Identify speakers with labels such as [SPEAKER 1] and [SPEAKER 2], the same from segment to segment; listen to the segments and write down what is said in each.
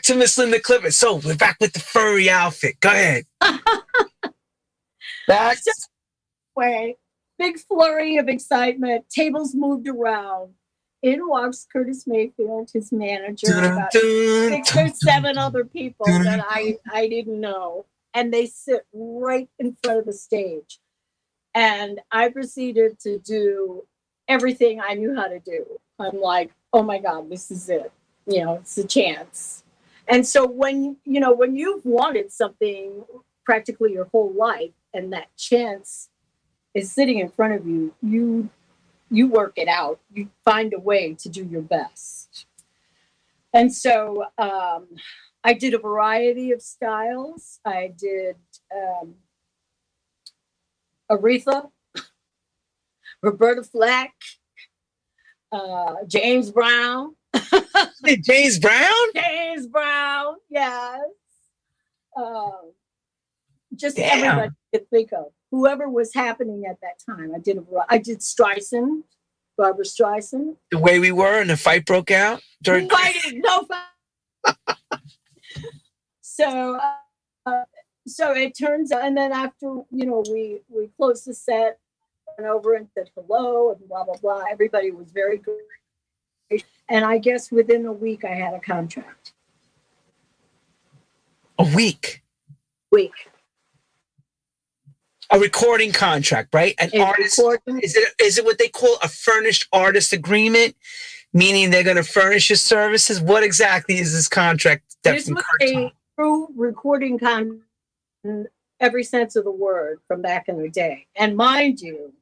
[SPEAKER 1] to Miss Linda Clifford. So we're back with the furry outfit. Go ahead. Back.
[SPEAKER 2] So, anyway, big flurry of excitement. Tables moved around. In walks Curtis Mayfield, his manager,
[SPEAKER 1] Dun,
[SPEAKER 2] about
[SPEAKER 1] dun,
[SPEAKER 2] 6
[SPEAKER 1] dun,
[SPEAKER 2] or 7 other people
[SPEAKER 1] dun,
[SPEAKER 2] that I didn't know. And they sit right in front of the stage. And I proceeded to do everything I knew how to do. I'm like, oh my God, this is it. It's a chance. And so when you've wanted something practically your whole life and that chance is sitting in front of you, you work it out. You find a way to do your best. And so I did a variety of styles. I did Aretha, Roberta Flack, James Brown.
[SPEAKER 1] James Brown?
[SPEAKER 2] James Brown, yes. Just
[SPEAKER 1] Damn.
[SPEAKER 2] everybody you could think of. Whoever was happening at that time. I did Streisand, Barbara Streisand.
[SPEAKER 1] The Way We Were and the fight broke out?
[SPEAKER 2] No fight. So it turns out, and then after, we closed the set, went over and said hello and blah, blah, blah. Everybody was very good. And I guess within a week I had a contract.
[SPEAKER 1] A week? A recording contract, right? An artist. Is it what they call a furnished artist agreement? Meaning they're going to furnish your services? What exactly is this contract?
[SPEAKER 2] This was a true recording contract in every sense of the word from back in the day. And mind you,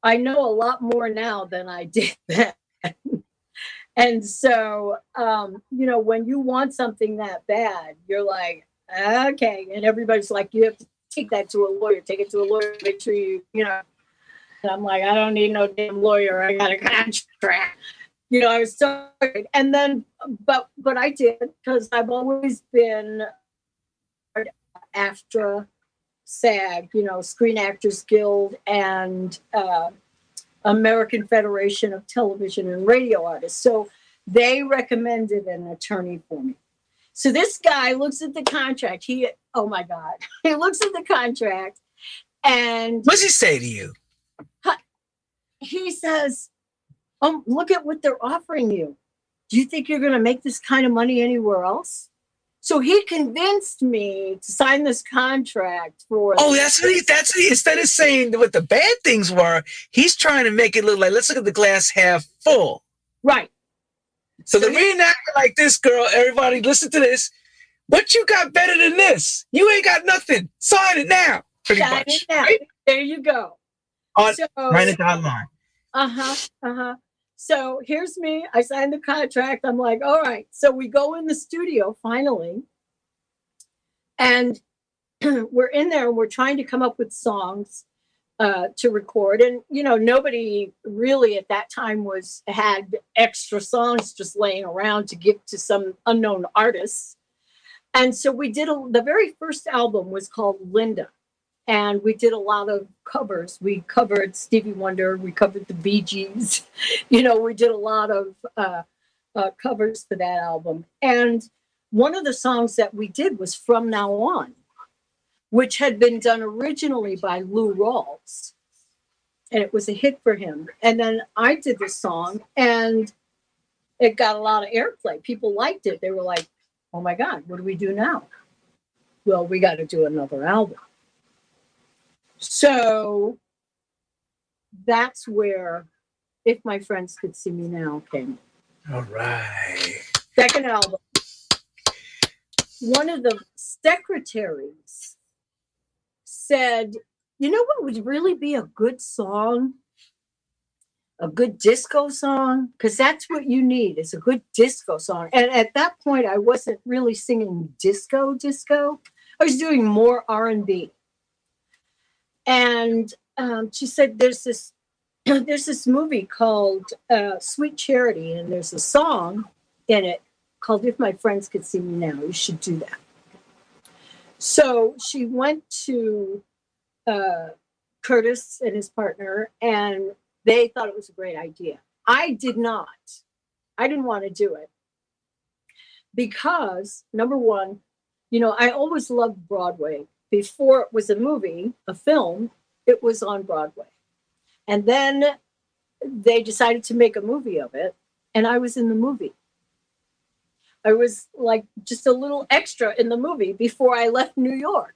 [SPEAKER 2] I know a lot more now than I did then. And so, when you want something that bad, you're like, okay. And everybody's like, you have to take that to a lawyer, take it to a lawyer, make sure And I'm like, I don't need no damn lawyer. I got a contract. I was so worried. And then, but I did, because I've always been AFTRA, SAG, Screen Actors Guild, and American Federation of Television and Radio Artists. So they recommended an attorney for me. So this guy looks at the contract. Oh my God. He looks at the contract and...
[SPEAKER 1] What does he say to you?
[SPEAKER 2] He says, look at what they're offering you. Do you think you're going to make this kind of money anywhere else? So he convinced me to sign this contract for...
[SPEAKER 1] Oh, that's what he, instead of saying what the bad things were, he's trying to make it look like, let's look at the glass half full.
[SPEAKER 2] Right.
[SPEAKER 1] So the reenactment like this, girl, everybody listen to this. What you got better than this? You ain't got nothing. Sign it now. Pretty
[SPEAKER 2] Sign
[SPEAKER 1] much.
[SPEAKER 2] it now.
[SPEAKER 1] Right?
[SPEAKER 2] There you go.
[SPEAKER 1] Right at the line.
[SPEAKER 2] So here's me. I signed the contract. I'm like, all right. So we go in the studio finally. And we're in there and we're trying to come up with songs to record. And, nobody really at that time had extra songs just laying around to give to some unknown artists. And so we did the very first album was called Linda. And we did a lot of covers. We covered Stevie Wonder. We covered the Bee Gees. We did a lot of covers for that album. And one of the songs that we did was From Now On, which had been done originally by Lou Rawls. And it was a hit for him. And then I did the song, and it got a lot of airplay. People liked it. They were like, oh my God, what do we do now? Well, we got to do another album. So that's where If My Friends Could See Me Now came.
[SPEAKER 1] All right.
[SPEAKER 2] Second album. One of the secretaries said, you know what would really be a good song? A good disco song? Because that's what you need, is a good disco song. And at that point, I wasn't really singing disco. I was doing more R&B. And she said, there's this movie called Sweet Charity, and there's a song in it called If My Friends Could See Me Now. You should do that. So she went to Curtis and his partner, and they thought it was a great idea. I did not. I didn't want to do it because, number one, I always loved Broadway. Before it was a movie, a film, it was on Broadway. And then they decided to make a movie of it, and I was in the movie. I was like just a little extra in the movie before I left New York.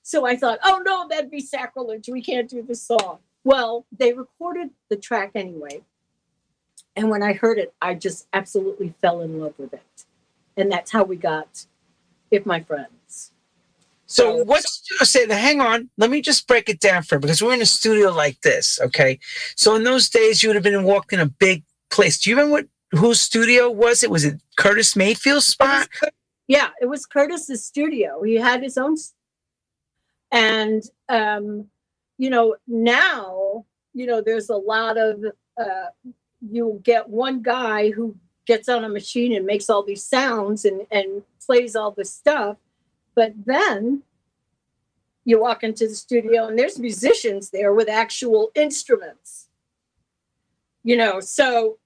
[SPEAKER 2] So I thought, oh no, that'd be sacrilege. We can't do this song. Well, they recorded the track anyway. And when I heard it, I just absolutely fell in love with it. And that's how we got If My Friends.
[SPEAKER 1] So hang on, let me just break it down for you, because we're in a studio like this, okay? So in those days, you would have been walking a big place. Do you remember whose studio was it? Was it Curtis Mayfield's spot?
[SPEAKER 2] Yeah, it was Curtis's studio. He had his own. And, now, there's a lot of, you'll get one guy who gets on a machine and makes all these sounds and plays all this stuff. But then you walk into the studio and there's musicians there with actual instruments, so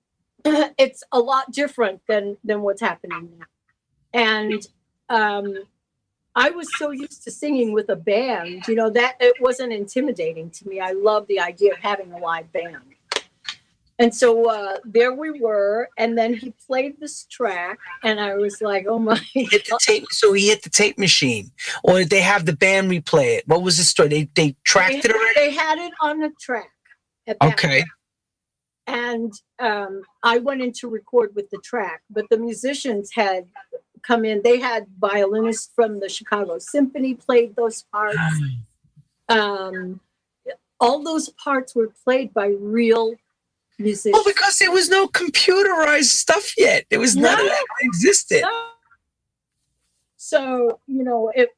[SPEAKER 2] it's a lot different than what's happening now. And I was so used to singing with a band, that it wasn't intimidating to me. I love the idea of having a live band. And so there we were, and then he played this track, and I was like, "Oh my!"
[SPEAKER 1] So he hit the tape machine, or did they have the band replay it? What was the story? They tracked it already.
[SPEAKER 2] They had it on the track. Okay. And I went in to record with the track, but the musicians had come in. They had violinists from the Chicago Symphony played those parts. All those parts were played by real musicians.
[SPEAKER 1] Well, because there was no computerized stuff yet. There was none of that existed.
[SPEAKER 2] No. So,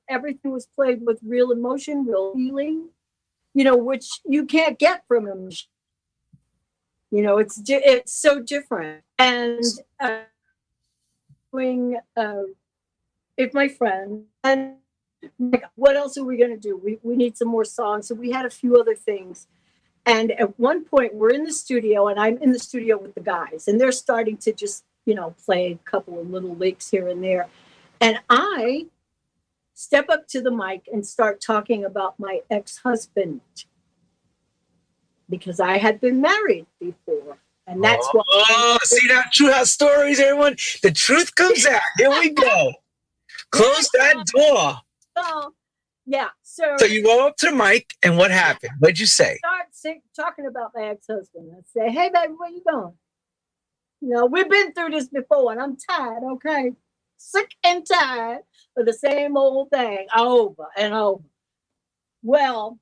[SPEAKER 2] everything was played with real emotion, real feeling, which you can't get from a machine. It's so different. And doing If My Friend, and what else are we going to do? We need some more songs. So we had a few other things. And at one point, we're in the studio, and I'm in the studio with the guys, and they're starting to just, play a couple of little licks here and there. And I step up to the mic and start talking about my ex-husband, because I had been married before. And that's what.
[SPEAKER 1] Oh, see that True House Stories, everyone? The truth comes out. Here we go. Close that door.
[SPEAKER 2] So, yeah. So
[SPEAKER 1] you go up to the mic, and what happened? What'd you say?
[SPEAKER 2] Start talking about my ex-husband. I say, "Hey, baby, where you going? We've been through this before, and I'm tired, okay? Sick and tired of the same old thing over and over." Well,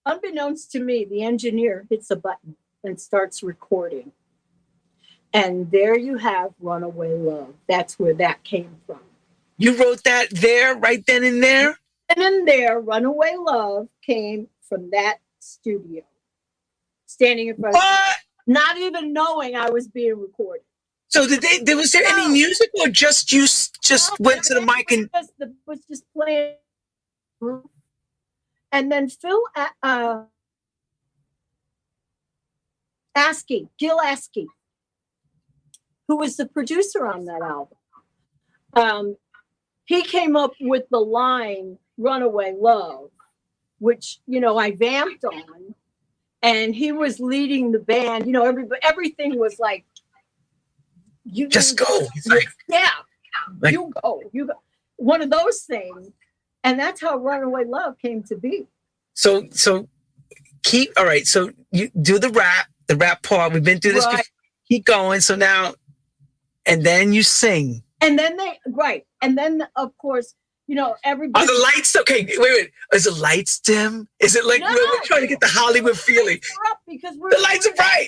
[SPEAKER 2] unbeknownst to me, the engineer hits a button and starts recording. And there you have Runaway Love. That's where that came from.
[SPEAKER 1] You wrote that there, right then and there?
[SPEAKER 2] And then there, Runaway Love came from that studio. Standing in front of me, not even knowing I was being recorded.
[SPEAKER 1] So was there any music, or just you went to the mic and
[SPEAKER 2] was just playing? And then Phil Gil Askey, who was the producer on that album, he came up with the line "Runaway Love," which I vamped on, and he was leading the band. Everything was like, "You
[SPEAKER 1] just go."
[SPEAKER 2] You go. One of those things, and that's how "Runaway Love" came to be.
[SPEAKER 1] So all right. So you do the rap part. We've been through this before. Keep going. So now, and then you sing.
[SPEAKER 2] And then and then of course, everybody.
[SPEAKER 1] Are the lights okay? Wait. Is the lights dim? Is it like we're trying to get the Hollywood feeling?
[SPEAKER 2] Because
[SPEAKER 1] the lights are bright.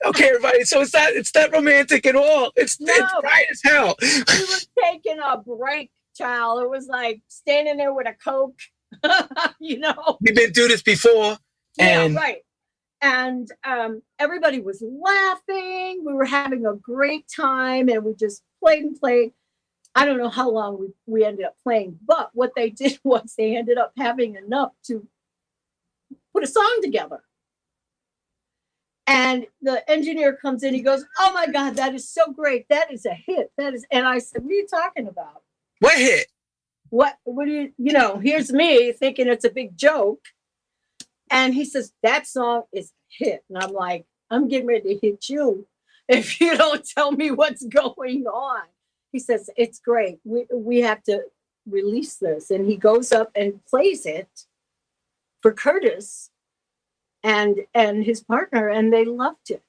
[SPEAKER 1] Okay, everybody. So it's not romantic at all. It's bright as hell.
[SPEAKER 2] We were taking a break, child. It was like standing there with a Coke.
[SPEAKER 1] We've been through this before. And
[SPEAKER 2] right. And everybody was laughing. We were having a great time, and we just played and played. I don't know how long we ended up playing, but what they did was they ended up having enough to put a song together. And the engineer comes in, he goes, "Oh my God, that is so great. That is a hit. That is," and I said, "What are you talking about?
[SPEAKER 1] What hit?
[SPEAKER 2] What do here's me thinking it's a big joke." And he says, "That song is a hit." And I'm like, "I'm getting ready to hit you if you don't tell me what's going on." He says, "It's great. We have to release this." And he goes up and plays it for Curtis and his partner, and they loved it.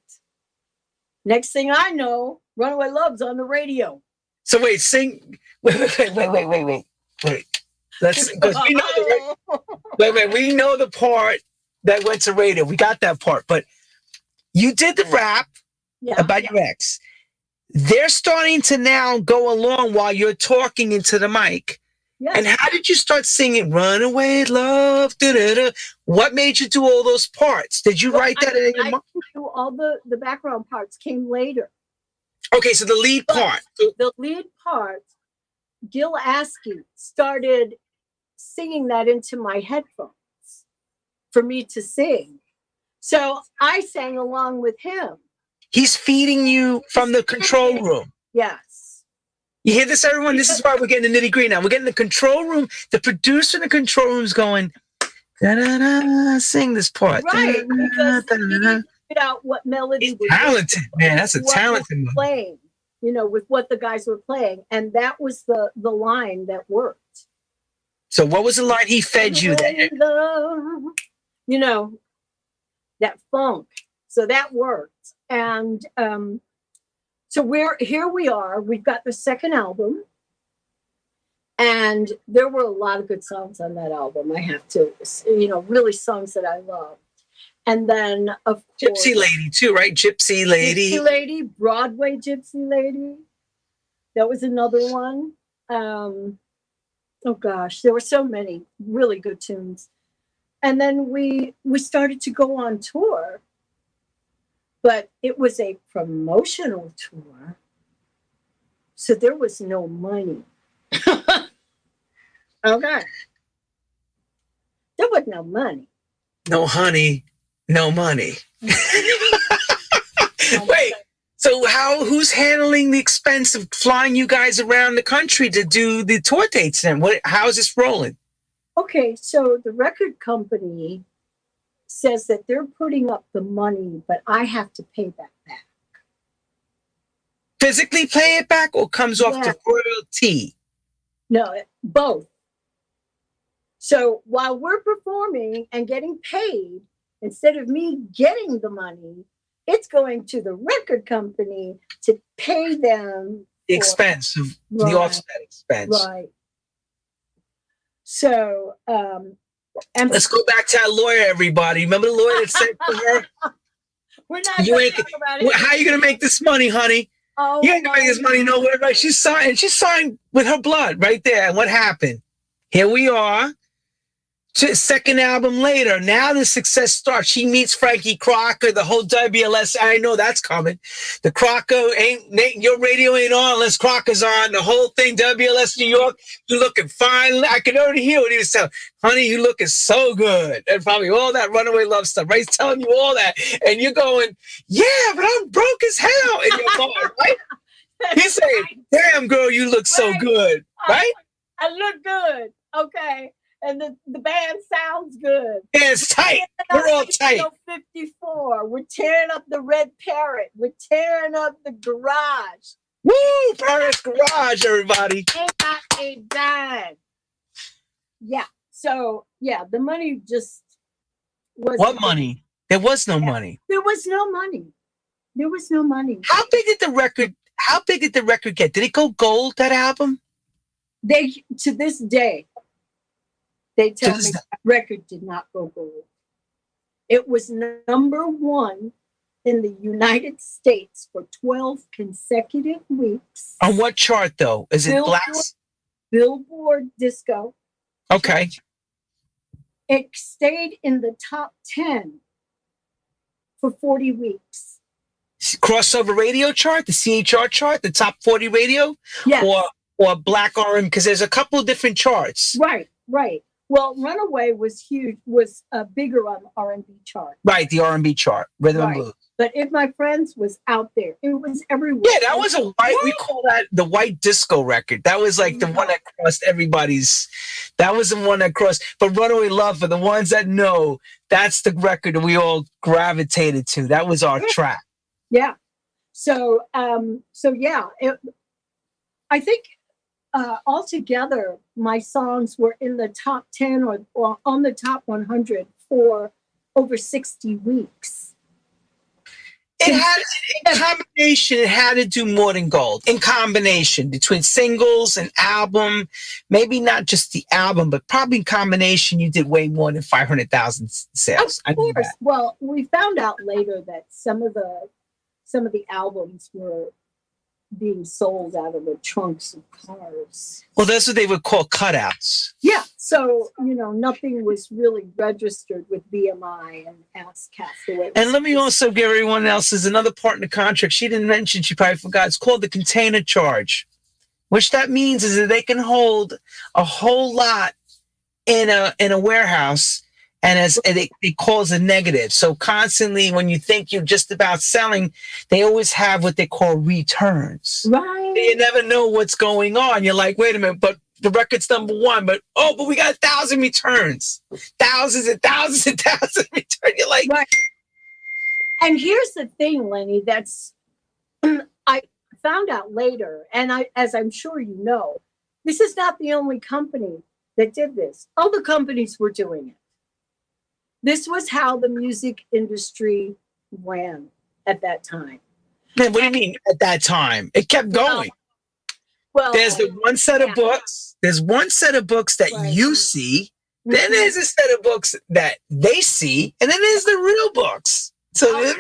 [SPEAKER 2] Next thing I know, Runaway Love's on the radio.
[SPEAKER 1] So wait, sing. Wait. Let's, because we know we know the part that went to radio. We got that part, but you did the rap about your ex. They're starting to now go along while you're talking into the mic. Yes. And how did you start singing "Runaway Love"? Da-da-da? What made you do all those parts? Did you write that in your mind?
[SPEAKER 2] All the background parts came later.
[SPEAKER 1] Okay, so the lead part.
[SPEAKER 2] The lead part, Gil Askey started singing that into my headphones for me to sing. So I sang along with him.
[SPEAKER 1] He's feeding you from the control room.
[SPEAKER 2] Yes.
[SPEAKER 1] You hear this, everyone? This is why we're getting the nitty-gritty now. We're getting the control room. The producer in the control room is going, da-da-da, sing this part.
[SPEAKER 2] Right, because he figured out what melody was
[SPEAKER 1] talented, man. That's a talented one.
[SPEAKER 2] Playing, with what the guys were playing. And that was the line that worked.
[SPEAKER 1] So what was the line he fed you that?
[SPEAKER 2] That funk. So that worked. And so we are. We've got the second album. And there were a lot of good songs on that album. I have to, really songs that I love. And then, of course,
[SPEAKER 1] Gypsy Lady too, right? Gypsy Lady.
[SPEAKER 2] Gypsy Lady, Broadway Gypsy Lady. That was another one. Oh gosh, there were so many really good tunes. And then we started to go on tour, but it was a promotional tour, so there was no money. Okay. There was no money.
[SPEAKER 1] No honey, no money. Wait, so who's handling the expense of flying you guys around the country to do the tour dates then? How's this rolling?
[SPEAKER 2] Okay, so the record company says that they're putting up the money, but I have to pay that back.
[SPEAKER 1] Physically pay it back or comes off the royalty?
[SPEAKER 2] No, both. So while we're performing and getting paid, instead of me getting the money, it's going to the record company to pay them
[SPEAKER 1] the expense of the offset expense.
[SPEAKER 2] Right. So, and
[SPEAKER 1] let's go back to that lawyer, everybody. Remember the lawyer that said to her,
[SPEAKER 2] "We're not going to talk about it.
[SPEAKER 1] How are you going to make this money, honey?
[SPEAKER 2] Oh,
[SPEAKER 1] you ain't going to make this money nowhere." Right? She signed with her blood right there. And what happened? Here we are. Second album later, now the success starts. She meets Frankie Crocker, the whole WLS. I know that's coming. The Crocker your radio ain't on unless Crocker's on. The whole thing, WLS New York, you're looking fine. I could already hear what he was telling. "Honey, you looking so good." And probably all that Runaway Love stuff, right? He's telling you all that. And you're going, "Yeah, but I'm broke as hell," in your mind, right? He's saying, "Damn, girl, you look so good," right?
[SPEAKER 2] I look good. Okay. And the band sounds good.
[SPEAKER 1] Yeah, it's tight. We're all tight.
[SPEAKER 2] 54. We're tearing up the Red Parrot. We're tearing up the garage.
[SPEAKER 1] Woo! Parrot's garage, everybody.
[SPEAKER 2] Ain't got a dime. Yeah. So, the money just was.
[SPEAKER 1] What money? There was no money.
[SPEAKER 2] There was no money. There was no money.
[SPEAKER 1] How big did the record get? Did it go gold, that album?
[SPEAKER 2] To this day, they tell me that record did not go gold. It was number one in the United States for 12 consecutive weeks.
[SPEAKER 1] On what chart, though? Is it Black?
[SPEAKER 2] Billboard Disco.
[SPEAKER 1] Okay.
[SPEAKER 2] It stayed in the top 10 for 40 weeks.
[SPEAKER 1] Crossover radio chart, the CHR chart, the top 40 radio?
[SPEAKER 2] Yes.
[SPEAKER 1] Or Black R&B, because there's a couple of different charts.
[SPEAKER 2] Right. Well, Runaway was huge, was bigger on the R&B chart.
[SPEAKER 1] Right, the R&B chart, rhythm and blues.
[SPEAKER 2] But If My Friends was out there. It was everywhere.
[SPEAKER 1] Yeah, that was a white, we call that the white disco record. That was like the one that crossed everybody's, that was the one that crossed. But Runaway Love, for the ones that know, that's the record that we all gravitated to. That was our track.
[SPEAKER 2] Yeah. So, yeah, I think altogether, my songs were in the top 10 or on the top 100 for over 60 weeks.
[SPEAKER 1] It had, in combination, it had to do more than gold. In combination, between singles and album, maybe not just the album, but probably in combination, you did way more than 500,000 sales.
[SPEAKER 2] Of course. Well, we found out later that some of the albums were being sold out of the trunks of cars.
[SPEAKER 1] Well, that's what they would call cutouts.
[SPEAKER 2] Yeah. So, nothing was really registered with BMI and ASCAP.
[SPEAKER 1] And let me also give everyone else, there's another part in the contract she didn't mention, she probably forgot. It's called the container charge, which that means is that they can hold a whole lot in a warehouse, and it calls a negative. So constantly, when you think you're just about selling, they always have what they call returns.
[SPEAKER 2] Right.
[SPEAKER 1] You never know what's going on. You're like, wait a minute, but the record's #1, but we got 1,000 returns, thousands and thousands and thousands of returns. You're like,
[SPEAKER 2] right. And here's the thing, Lenny, that's I found out later, and as I'm sure you know, this is not the only company that did this. Other companies were doing it. This was how the music industry ran at that time.
[SPEAKER 1] Man, what do you mean at that time? It kept going.
[SPEAKER 2] Well,
[SPEAKER 1] there's the one set of books. There's one set of books that you see. Then there's a set of books that they see. And then there's the real books. So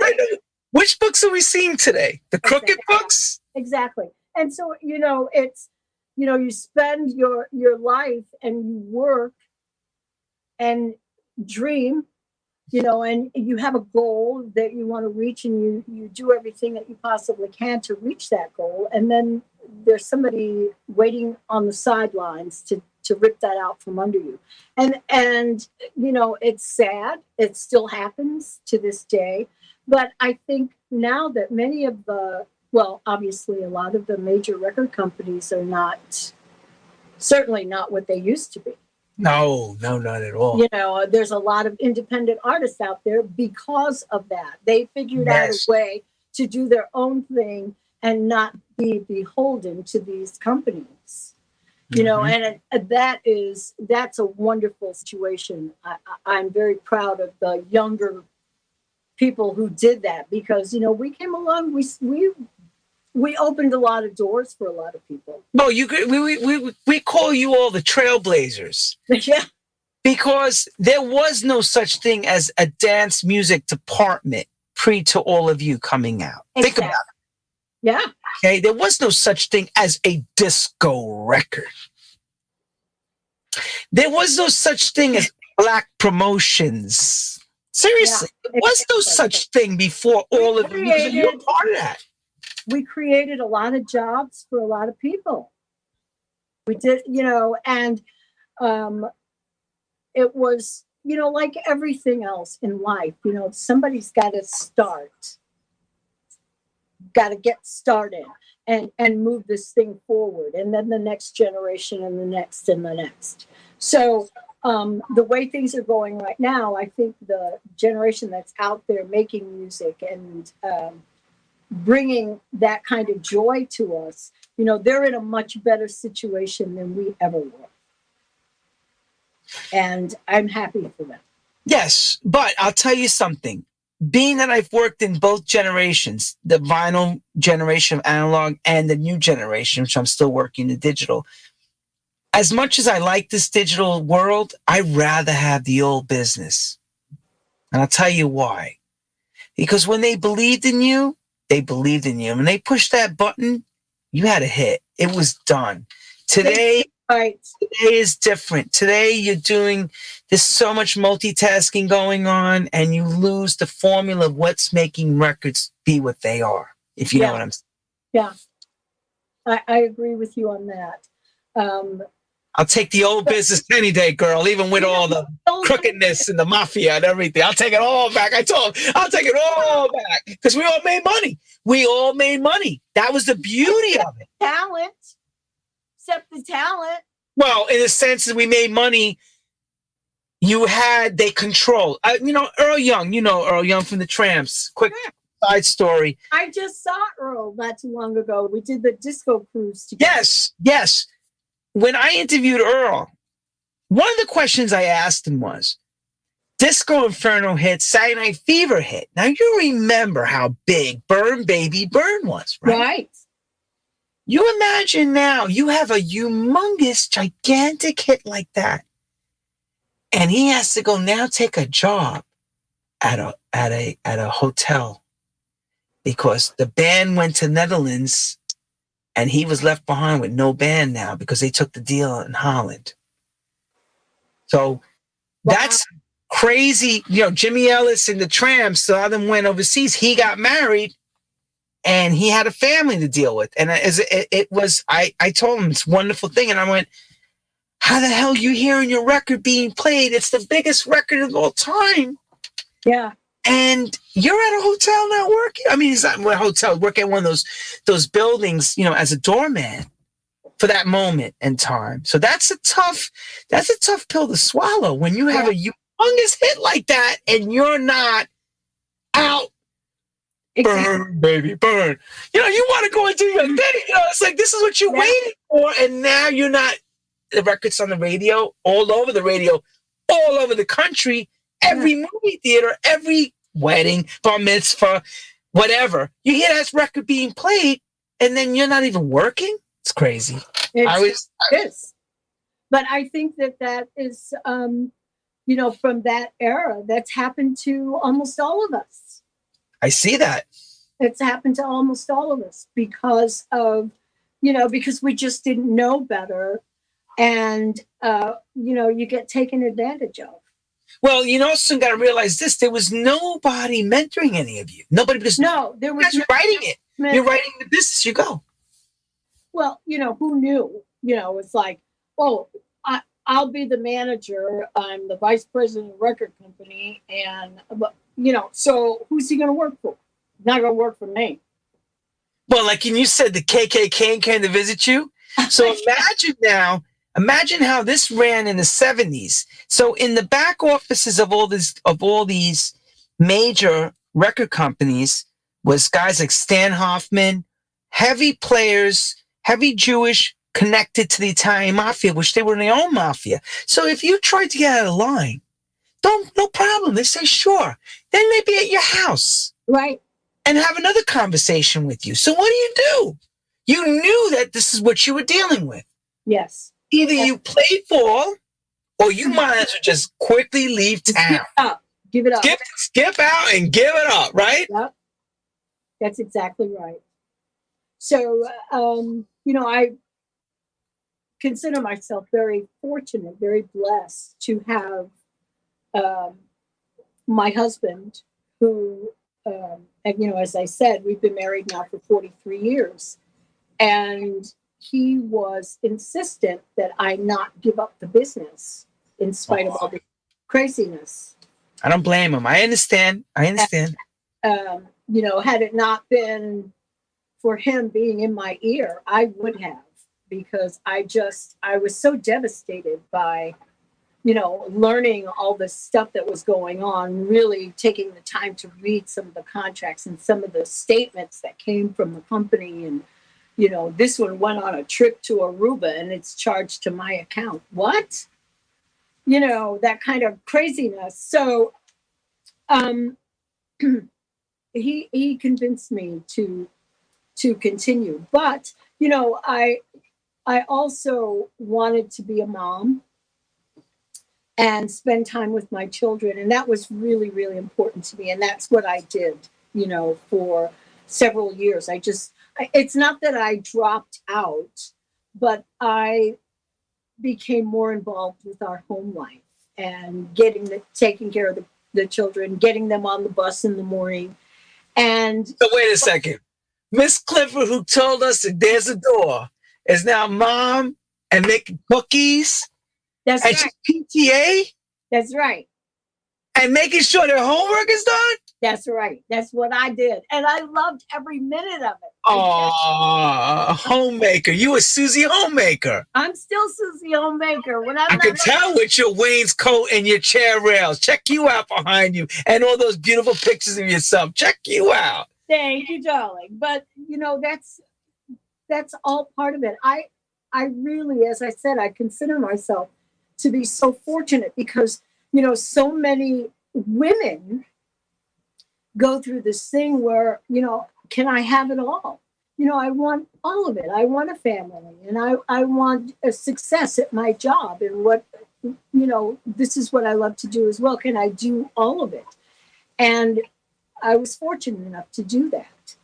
[SPEAKER 1] which books are we seeing today? The crooked books?
[SPEAKER 2] Exactly. And so, it's, you spend your life and you work and dream, and you have a goal that you want to reach, and you do everything that you possibly can to reach that goal. And then there's somebody waiting on the sidelines to rip that out from under you. And it's sad. It still happens to this day. But I think now that many of obviously a lot of the major record companies are certainly not what they used to be.
[SPEAKER 1] No, not at all.
[SPEAKER 2] There's a lot of independent artists out there because of that. They figured out a way to do their own thing and not be beholden to these companies. And that's a wonderful situation. I'm very proud of the younger people who did that, because, we came along, we opened a lot of doors for a lot of people.
[SPEAKER 1] No, we call you all the trailblazers.
[SPEAKER 2] Yeah.
[SPEAKER 1] Because there was no such thing as a dance music department to all of you coming out. Exactly. Think about it.
[SPEAKER 2] Yeah.
[SPEAKER 1] Okay. There was no such thing as a disco record. There was no such thing as black promotions. Seriously, there was no such thing before all of you. You're part of that.
[SPEAKER 2] We created a lot of jobs for a lot of people. We did, and it was, like everything else in life, somebody's got to start. Got to get started and move this thing forward, and then the next generation and the next and the next. So the way things are going right now, I think the generation that's out there making music and bringing that kind of joy to us, they're in a much better situation than we ever were. And I'm happy for them.
[SPEAKER 1] Yes, but I'll tell you something. Being that I've worked in both generations, the vinyl generation of analog and the new generation, which I'm still working the digital, as much as I like this digital world, I'd rather have the old business. And I'll tell you why. Because when they believed in you, they believed in you. When they pushed that button, you had a hit. It was done. Today is different. Today there's so much multitasking going on, and you lose the formula of what's making records be what they are, if you know what I'm saying.
[SPEAKER 2] Yeah, I agree with you on that.
[SPEAKER 1] I'll take the old business any day, girl, even with all the crookedness and the mafia and everything. I'll take it all back. I told him, I'll take it all back because we all made money. We all made money. That was the beauty of it.
[SPEAKER 2] Talent, except the talent.
[SPEAKER 1] Well, in the sense that we made money, they control. Earl Young from the Tramps. Quick side story.
[SPEAKER 2] I just saw Earl not too long ago. We did the disco cruise together.
[SPEAKER 1] Yes. When I interviewed Earl, one of the questions I asked him was, Disco Inferno hit, Saturday Night Fever hit. Now, you remember how big Burn Baby Burn was, right?
[SPEAKER 2] Right.
[SPEAKER 1] You imagine now you have a humongous, gigantic hit like that. And he has to go now take a job at a hotel because the band went to Netherlands and he was left behind with no band now because they took the deal in Holland. So that's crazy. Jimmy Ellis and the Tramps, the other went overseas. He got married and he had a family to deal with. And I told him it's a wonderful thing. And I went, how the hell you hearing your record being played? It's the biggest record of all time.
[SPEAKER 2] Yeah.
[SPEAKER 1] And you're at a hotel now working. I mean, he's not a hotel, working at one of those buildings, as a doorman for that moment in time. So that's a tough pill to swallow when you have a humongous hit like that and you're not out. Exactly. Burn, baby, burn. You want to go and do your thing. It's like, this is what you waited for. And now you're not. The record's on the radio, all over the radio, all over the country, every movie theater, every wedding, bar mitzvah, whatever. You hear that record being played, and then you're not even working? It's crazy.
[SPEAKER 2] It is. But I think that is, from that era, that's happened to almost all of us.
[SPEAKER 1] I see that.
[SPEAKER 2] It's happened to almost all of us because of, because we just didn't know better. And, you get taken advantage of.
[SPEAKER 1] Well, you also got to realize this. There was nobody mentoring any of you. Nobody.
[SPEAKER 2] There was
[SPEAKER 1] no writing it. You're writing the business. You go.
[SPEAKER 2] Well, who knew? It's like, I'll be the manager. I'm the vice president of the record company. And, so who's he going to work for? Not going to work for me.
[SPEAKER 1] Well, like you said, the KKK came to visit you. So Imagine how this ran in the 70s. So in the back offices of all these major record companies was guys like Stan Hoffman, heavy players, heavy Jewish, connected to the Italian mafia, which they were in their own mafia. So if you tried to get out of line, no problem. They say, sure. Then they'd be at your house.
[SPEAKER 2] Right.
[SPEAKER 1] And have another conversation with you. So what do? You knew that this is what you were dealing with.
[SPEAKER 2] Yes.
[SPEAKER 1] Either you played ball or you might as well just quickly leave town.
[SPEAKER 2] Give it up.
[SPEAKER 1] Skip out and give it up, right?
[SPEAKER 2] Yep. That's exactly right. So, I consider myself very fortunate, very blessed to have my husband who, as I said, we've been married now for 43 years. And he was insistent that I not give up the business in spite of all the craziness.
[SPEAKER 1] I don't blame him. I understand.
[SPEAKER 2] Had it not been for him being in my ear, I would have, because I was so devastated by, learning all this stuff that was going on, really taking the time to read some of the contracts and some of the statements that came from the company. And this one went on a trip to Aruba and it's charged to my account. What? That kind of craziness. So he convinced me to continue. But, I also wanted to be a mom and spend time with my children. And that was really, really important to me. And that's what I did, for several years. It's not that I dropped out, but I became more involved with our home life and taking care of the children, getting them on the bus in the morning. And
[SPEAKER 1] so wait a second. Miss Clifford, who told us that there's a door, is now mom and making cookies.
[SPEAKER 2] That's
[SPEAKER 1] and
[SPEAKER 2] right.
[SPEAKER 1] she's PTA
[SPEAKER 2] That's right.
[SPEAKER 1] and making sure their homework is done.
[SPEAKER 2] That's right. That's what I did. And I loved every minute of it.
[SPEAKER 1] Oh, homemaker. You a Susie homemaker.
[SPEAKER 2] I'm still Susie Homemaker. When
[SPEAKER 1] I can tell with your wainscoat and your chair rails. Check you out behind you and all those beautiful pictures of yourself. Check you out.
[SPEAKER 2] Thank you, darling. But that's all part of it. I really, as I said, I consider myself to be so fortunate because, so many women go through this thing where, can I have it all? I want all of it. I want a family and I want a success at my job and what, this is what I love to do as well. Can I do all of it? And I was fortunate enough to do that.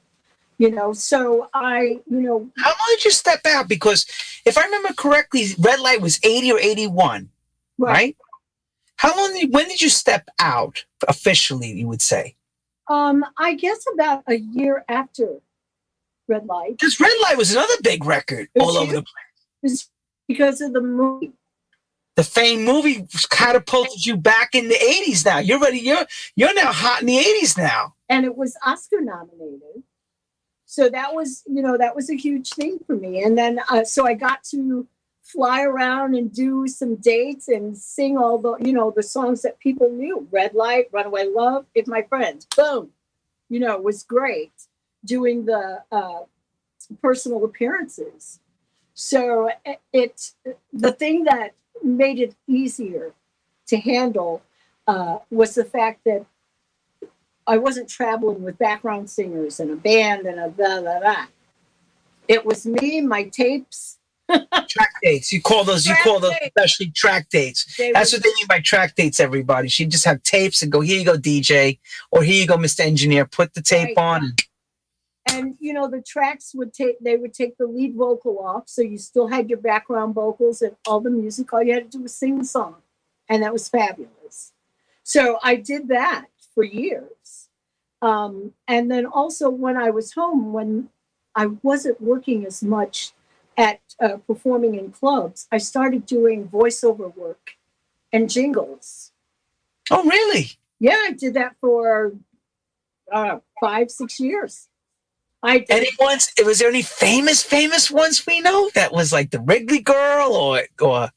[SPEAKER 2] So I. How long
[SPEAKER 1] did you step out? Because if I remember correctly, red light was 80 or 81, right? When did you step out officially, you would say?
[SPEAKER 2] I guess about a year after Red Light.
[SPEAKER 1] Because Red Light was another big record all over the place.
[SPEAKER 2] It's because of the movie.
[SPEAKER 1] The famed movie catapulted you back in the 80s now. You're ready. You're now hot in the 80s now.
[SPEAKER 2] And it was Oscar nominated. So that was a huge thing for me. And then, so I got to fly around and do some dates and sing all the songs that people knew. Red Light, Runaway Love, If My Friends. Boom. It was great doing the personal appearances. So the thing that made it easier to handle was the fact that I wasn't traveling with background singers and a band and a blah, blah, blah. It was me, my tapes.
[SPEAKER 1] Track dates. You call those especially track dates. That's what they mean by track dates, everybody. She'd just have tapes and go, here you go, DJ, or here you go, Mr. Engineer, put the tape on.
[SPEAKER 2] And the tracks would take the lead vocal off, so you still had your background vocals and all the music. All you had to do was sing the song, and that was fabulous. So I did that for years. And then also when I was home, when I wasn't working as much at performing in clubs, I started doing voiceover work and jingles.
[SPEAKER 1] Oh, really?
[SPEAKER 2] Yeah, I did that for 5-6 years.
[SPEAKER 1] Was there any famous ones we know that was like the Wrigley Girl or?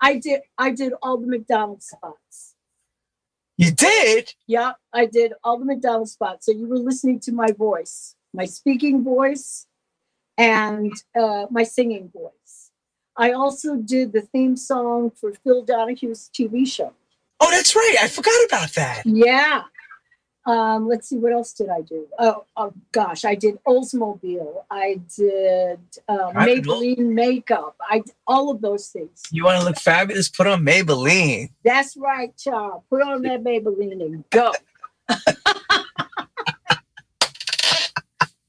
[SPEAKER 2] I did all the McDonald's spots.
[SPEAKER 1] You did?
[SPEAKER 2] Yeah, I did all the McDonald's spots. So you were listening to my voice, my speaking voice, and my singing voice. I also did the theme song for Phil Donahue's TV show.
[SPEAKER 1] Oh, that's right. I forgot about that.
[SPEAKER 2] Yeah. Let's see, what else did I do? Oh gosh, I did Oldsmobile. I did Maybelline makeup. All of those things.
[SPEAKER 1] You want to look fabulous? Put on Maybelline.
[SPEAKER 2] That's right, child. Put on that Maybelline and go.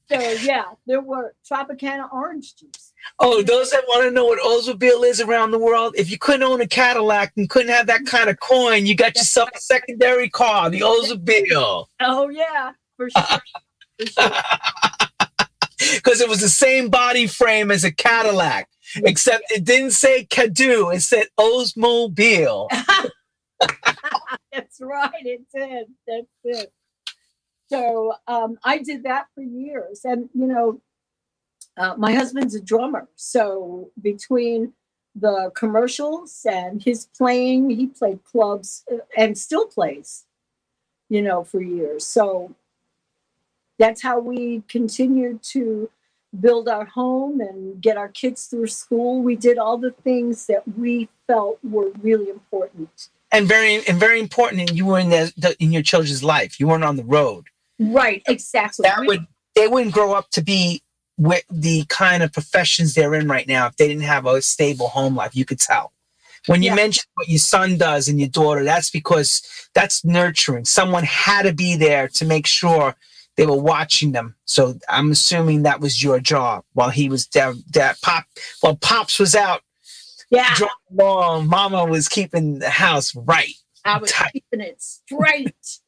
[SPEAKER 2] So yeah, there were Tropicana orange juice.
[SPEAKER 1] Oh, those that want to know what Oldsmobile is around the world, if you couldn't own a Cadillac and couldn't have that kind of coin, you got yourself a secondary car, the Oldsmobile.
[SPEAKER 2] Oh yeah, for sure.
[SPEAKER 1] Because it was the same body frame as a Cadillac, except it didn't say Cadoo, it said Oldsmobile.
[SPEAKER 2] That's right, it did. That's it. So I did that for years. And, my husband's a drummer. So between the commercials and his playing, he played clubs and still plays, for years. So that's how we continued to build our home and get our kids through school. We did all the things that we felt were really important.
[SPEAKER 1] And very important. And you were in your children's life. You weren't on the road.
[SPEAKER 2] Right, exactly.
[SPEAKER 1] They wouldn't grow up to be with the kind of professions they're in right now if they didn't have a stable home life. You could tell. When you mentioned what your son does and your daughter, that's because that's nurturing. Someone had to be there to make sure they were watching them. So I'm assuming that was your job while he was down. While Pops was out.
[SPEAKER 2] Yeah.
[SPEAKER 1] Along, Mama was keeping the house right.
[SPEAKER 2] I was keeping it straight.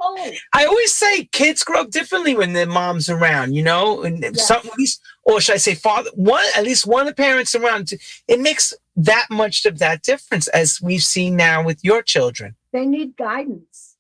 [SPEAKER 2] Oh,
[SPEAKER 1] I always say kids grow up differently when their mom's around, you know, and
[SPEAKER 2] yes.
[SPEAKER 1] or should I say father, at least one of the parents around. It makes that much of that difference, as we've seen now with your children.
[SPEAKER 2] They need guidance.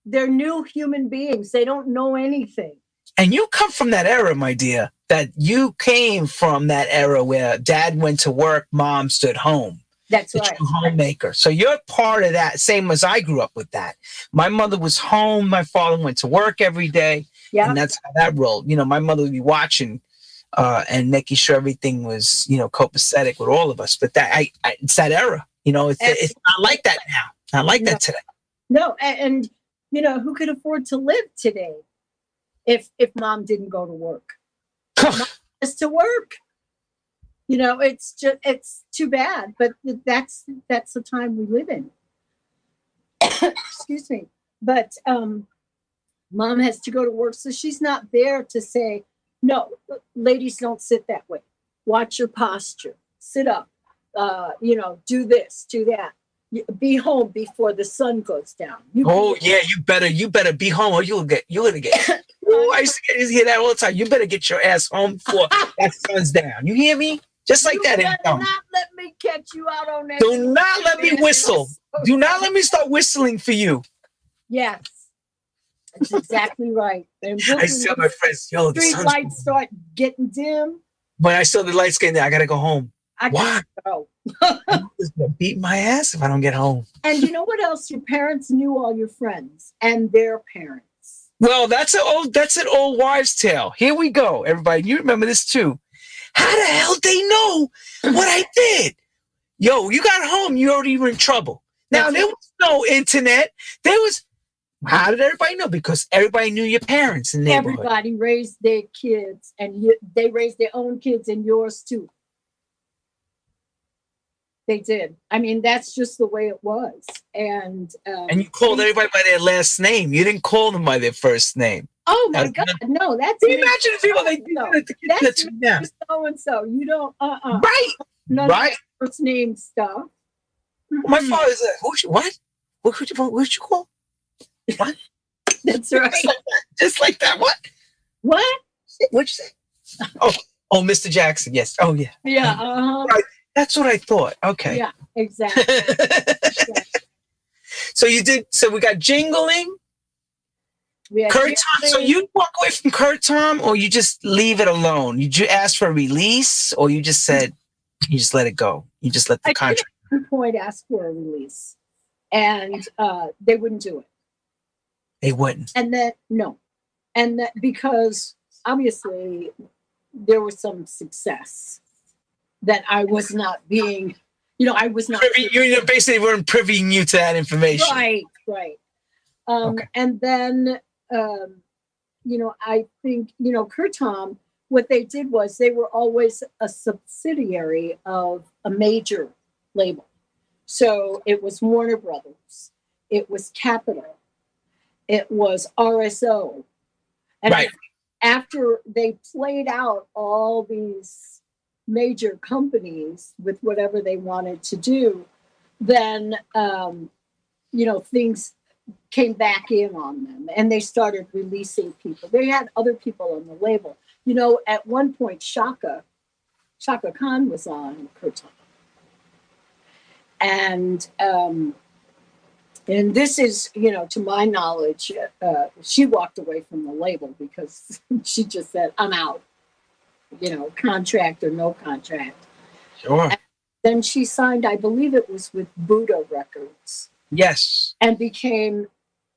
[SPEAKER 2] They're new human beings. They don't know anything.
[SPEAKER 1] And you come from that era, my dear, that you came from that era where dad went to work, mom stood home.
[SPEAKER 2] That's
[SPEAKER 1] The
[SPEAKER 2] right.
[SPEAKER 1] true homemaker. So you're part of that, same as I grew up with that. My mother was home. My father went to work every day.
[SPEAKER 2] Yeah.
[SPEAKER 1] And that's how that rolled. You know, my mother would be watching and making sure everything was, you know, copacetic with all of us. But that it's that era. You know, it's not like that now. Not like that today.
[SPEAKER 2] No, and you know, who could afford to live today if mom didn't go to work? Mom has to work. You know, it's too bad, but that's the time we live in. Excuse me. But mom has to go to work, so she's not there to say, no, ladies don't sit that way. Watch your posture. Sit up. You know, do this, do that. Be home before the sun goes down. You better be home, or you're gonna get. Oh, I used to hear that all the time. You better get your ass home before that sun's down. You hear me? Just like that. Do not let me catch you out on that.
[SPEAKER 1] Do not let me whistle. Do not let me start whistling for you.
[SPEAKER 2] Yes, that's exactly right. And
[SPEAKER 1] I tell my friends, yo, the
[SPEAKER 2] street lights start getting dim.
[SPEAKER 1] When I saw the lights getting there, I gotta go home.
[SPEAKER 2] I gotta go.
[SPEAKER 1] It's gonna beat my ass if I don't get home.
[SPEAKER 2] And you know what else? Your parents knew all your friends and their parents.
[SPEAKER 1] Well, that's an old wives' tale. Here we go, everybody. You remember this too. How the hell they know what I did? Yo, you got home, you already were in trouble. Now, there was no internet. How did everybody know? Because everybody knew your parents in the neighborhood.
[SPEAKER 2] Everybody raised their kids, and they raised their own kids and yours too. They did. I mean, that's just the way it was. And
[SPEAKER 1] you called everybody by their last name. You didn't call them by their first name.
[SPEAKER 2] Oh my God, no! That's
[SPEAKER 1] Can you imagine if people
[SPEAKER 2] that's so and so. You don't.
[SPEAKER 1] Right.
[SPEAKER 2] None
[SPEAKER 1] right.
[SPEAKER 2] Of first name stuff.
[SPEAKER 1] My father's what? Who'd you call? What?
[SPEAKER 2] That's right.
[SPEAKER 1] Just like that. What?
[SPEAKER 2] What?
[SPEAKER 1] What'd you say? Oh, Mr. Jackson. Yes. Oh, yeah.
[SPEAKER 2] Yeah.
[SPEAKER 1] Right. That's what I thought. Okay.
[SPEAKER 2] Yeah. Exactly.
[SPEAKER 1] So you did. So we got jingling. Curtom. So you walk away from Curtom, or you just leave it alone? You ask for a release, or you just said you just let it go? You just let the contract.
[SPEAKER 2] At one point, ask for a release, and they wouldn't do it.
[SPEAKER 1] They wouldn't.
[SPEAKER 2] And then no, and that because obviously there was some success that I was not being, I was not
[SPEAKER 1] privy. You basically weren't privying you to that information.
[SPEAKER 2] Right.
[SPEAKER 1] Okay.
[SPEAKER 2] And then, I think, Curtom, what they did was they were always a subsidiary of a major label. So it was Warner Brothers, it was Capitol, it was RSO. And
[SPEAKER 1] right.
[SPEAKER 2] After they played out all these major companies with whatever they wanted to do, then, things came back in on them and they started releasing people. They had other people on the label. At one point, Shaka Khan was on Curtom. And this is, to my knowledge, she walked away from the label because she just said, I'm out, contract or no contract.
[SPEAKER 1] Sure.
[SPEAKER 2] And then she signed, I believe it was with Buddha Records.
[SPEAKER 1] Yes.
[SPEAKER 2] And became,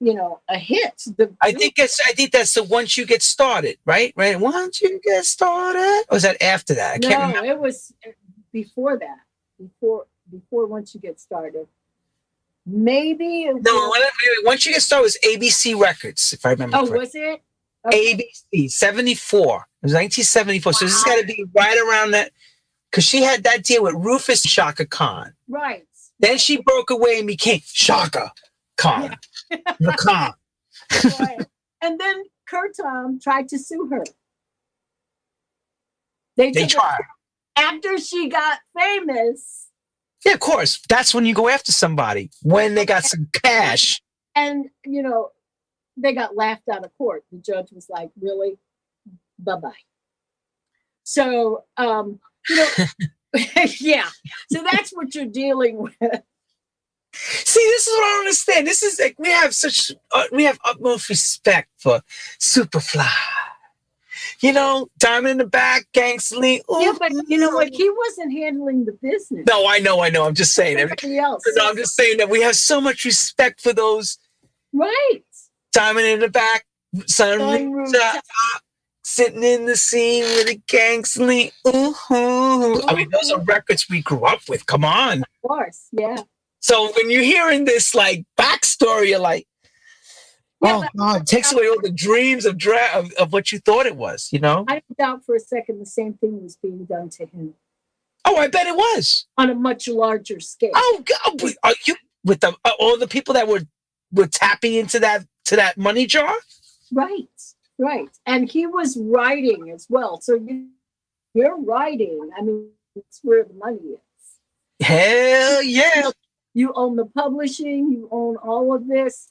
[SPEAKER 2] a hit.
[SPEAKER 1] I think that's the Once You Get Started, right? Right. Once You Get Started. Or was that after that? I can't remember.
[SPEAKER 2] It was before that. Before Once You Get Started. Maybe
[SPEAKER 1] Once You Get Started was ABC Records, if I remember correctly.
[SPEAKER 2] Was it? Okay.
[SPEAKER 1] ABC 74. It was 1974. Wow. So this has got to be right around that, because she had that deal with Rufus Shaka Khan.
[SPEAKER 2] Right.
[SPEAKER 1] Then she broke away and became Shaka Khan. Yeah. Khan.
[SPEAKER 2] Right. And then Curtom tried to sue her. They tried. After she got famous.
[SPEAKER 1] Yeah, of course. That's when you go after somebody, when they got some cash.
[SPEAKER 2] And, they got laughed out of court. The judge was like, really? Bye-bye. So, yeah. So that's what you're dealing with.
[SPEAKER 1] See, this is what I don't understand. This is like we have utmost respect for Superfly. Diamond in the Back, Gangsta Lean.
[SPEAKER 2] Yeah, but you know what? He wasn't handling the business.
[SPEAKER 1] No, I know. I'm just saying.
[SPEAKER 2] Everybody else.
[SPEAKER 1] No, I'm just saying that we have so much respect for those.
[SPEAKER 2] Right.
[SPEAKER 1] Diamond in the Back, Sunroof Top, sitting in the scene with a Gangsta Lean. Ooh. I mean, those are records we grew up with. Come on.
[SPEAKER 2] Of course, yeah.
[SPEAKER 1] So when you're hearing this like backstory, you're like, oh God, it takes away all the dreams of what you thought it was,
[SPEAKER 2] I don't doubt for a second the same thing was being done to him.
[SPEAKER 1] Oh, I bet it was.
[SPEAKER 2] On a much larger scale.
[SPEAKER 1] Oh God, are you with all the people that were tapping into that money jar?
[SPEAKER 2] Right. And he was writing as well. So you're writing. I mean, it's where the money is.
[SPEAKER 1] Hell yeah.
[SPEAKER 2] You own the publishing, you own all of this.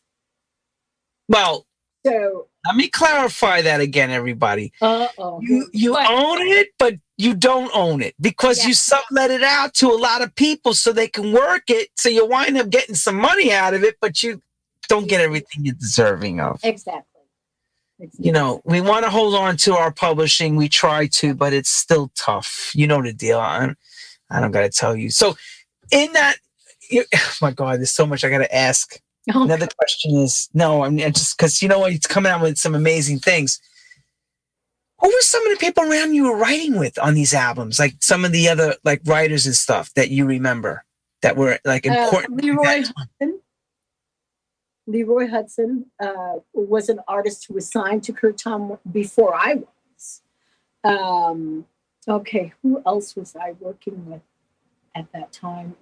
[SPEAKER 1] Well,
[SPEAKER 2] so
[SPEAKER 1] let me clarify that again, everybody.
[SPEAKER 2] Uh-oh.
[SPEAKER 1] You own it, but you don't own it because you sublet it out to a lot of people so they can work it. So you wind up getting some money out of it, but you don't get everything you're deserving of.
[SPEAKER 2] Exactly.
[SPEAKER 1] We want to hold on to our publishing. We try to, but it's still tough. You know the deal. I don't got to tell you. So in that, oh my God, there's so much I got to ask. Another question is, I'm just because it's coming out with some amazing things. Who were some of the people around you were writing with on these albums? Like some of the other like writers and stuff that you remember that were like important.
[SPEAKER 2] Leroy Hudson was an artist who was signed to Curtom before I was. Okay, who else was I working with at that time?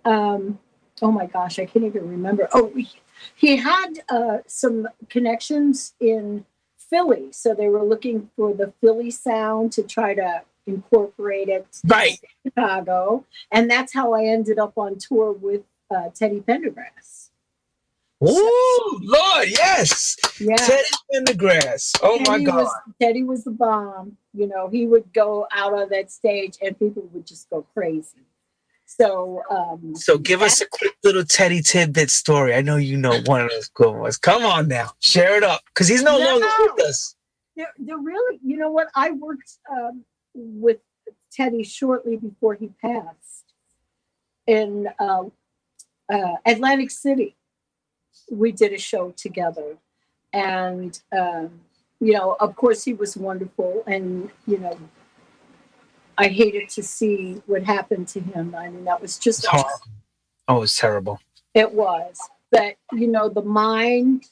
[SPEAKER 2] Oh my gosh, I can't even remember. Oh, he had some connections in Philly, so they were looking for the Philly sound to try to incorporate it
[SPEAKER 1] right
[SPEAKER 2] in Chicago, and that's how I ended up on tour with Teddy Pendergrass.
[SPEAKER 1] Oh Lord, yes, Teddy Pendergrass. Oh my God,
[SPEAKER 2] Teddy was the bomb. He would go out on that stage, and people would just go crazy. So
[SPEAKER 1] give us a quick little Teddy tidbit story. I know you know one of those good ones. Come on now, share it up, because he's no longer with us.
[SPEAKER 2] They're really, you know what? I worked with Teddy shortly before he passed in Atlantic City. We did a show together, and of course, he was wonderful, and I hated to see what happened to him. I mean, that was just
[SPEAKER 1] horrible. Oh, it was terrible.
[SPEAKER 2] It was. But, the mind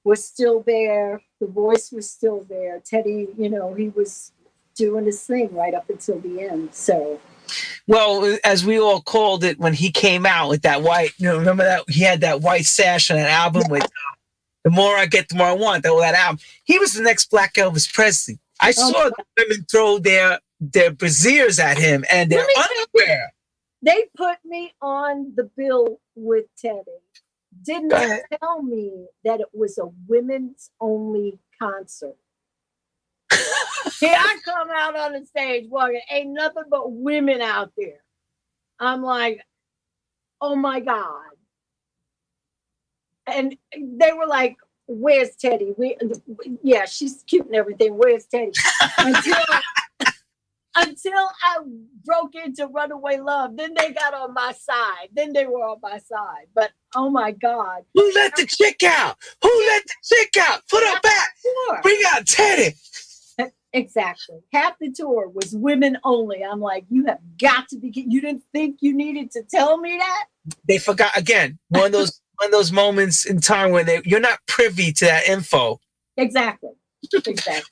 [SPEAKER 2] was still there. The voice was still there. Teddy, he was doing his thing right up until the end. So.
[SPEAKER 1] Well, as we all called it when he came out with that white, remember that he had that white sash on an album with The More I Get, The More I Want, that album. He was the next Black Elvis Presley. I saw the women throw their brassieres at him and their underwear.
[SPEAKER 2] They put me on the bill with Teddy. Didn't tell me that it was a women's only concert. Here I come out on the stage walking, ain't nothing but women out there. I'm like, oh my God. And they were like, where's Teddy? Yeah, she's cute and everything. Where's Teddy? Until I broke into Runaway Love. Then they got on my side. Then they were on my side. But, oh, my God.
[SPEAKER 1] Who let the chick out? Who let the chick out? Put her back. Sure. Bring out Teddy.
[SPEAKER 2] Exactly. Half the tour was women only. I'm like, you have got to be. You didn't think you needed to tell me that?
[SPEAKER 1] They forgot. Again, one of those moments in time when you're not privy to that info.
[SPEAKER 2] Exactly.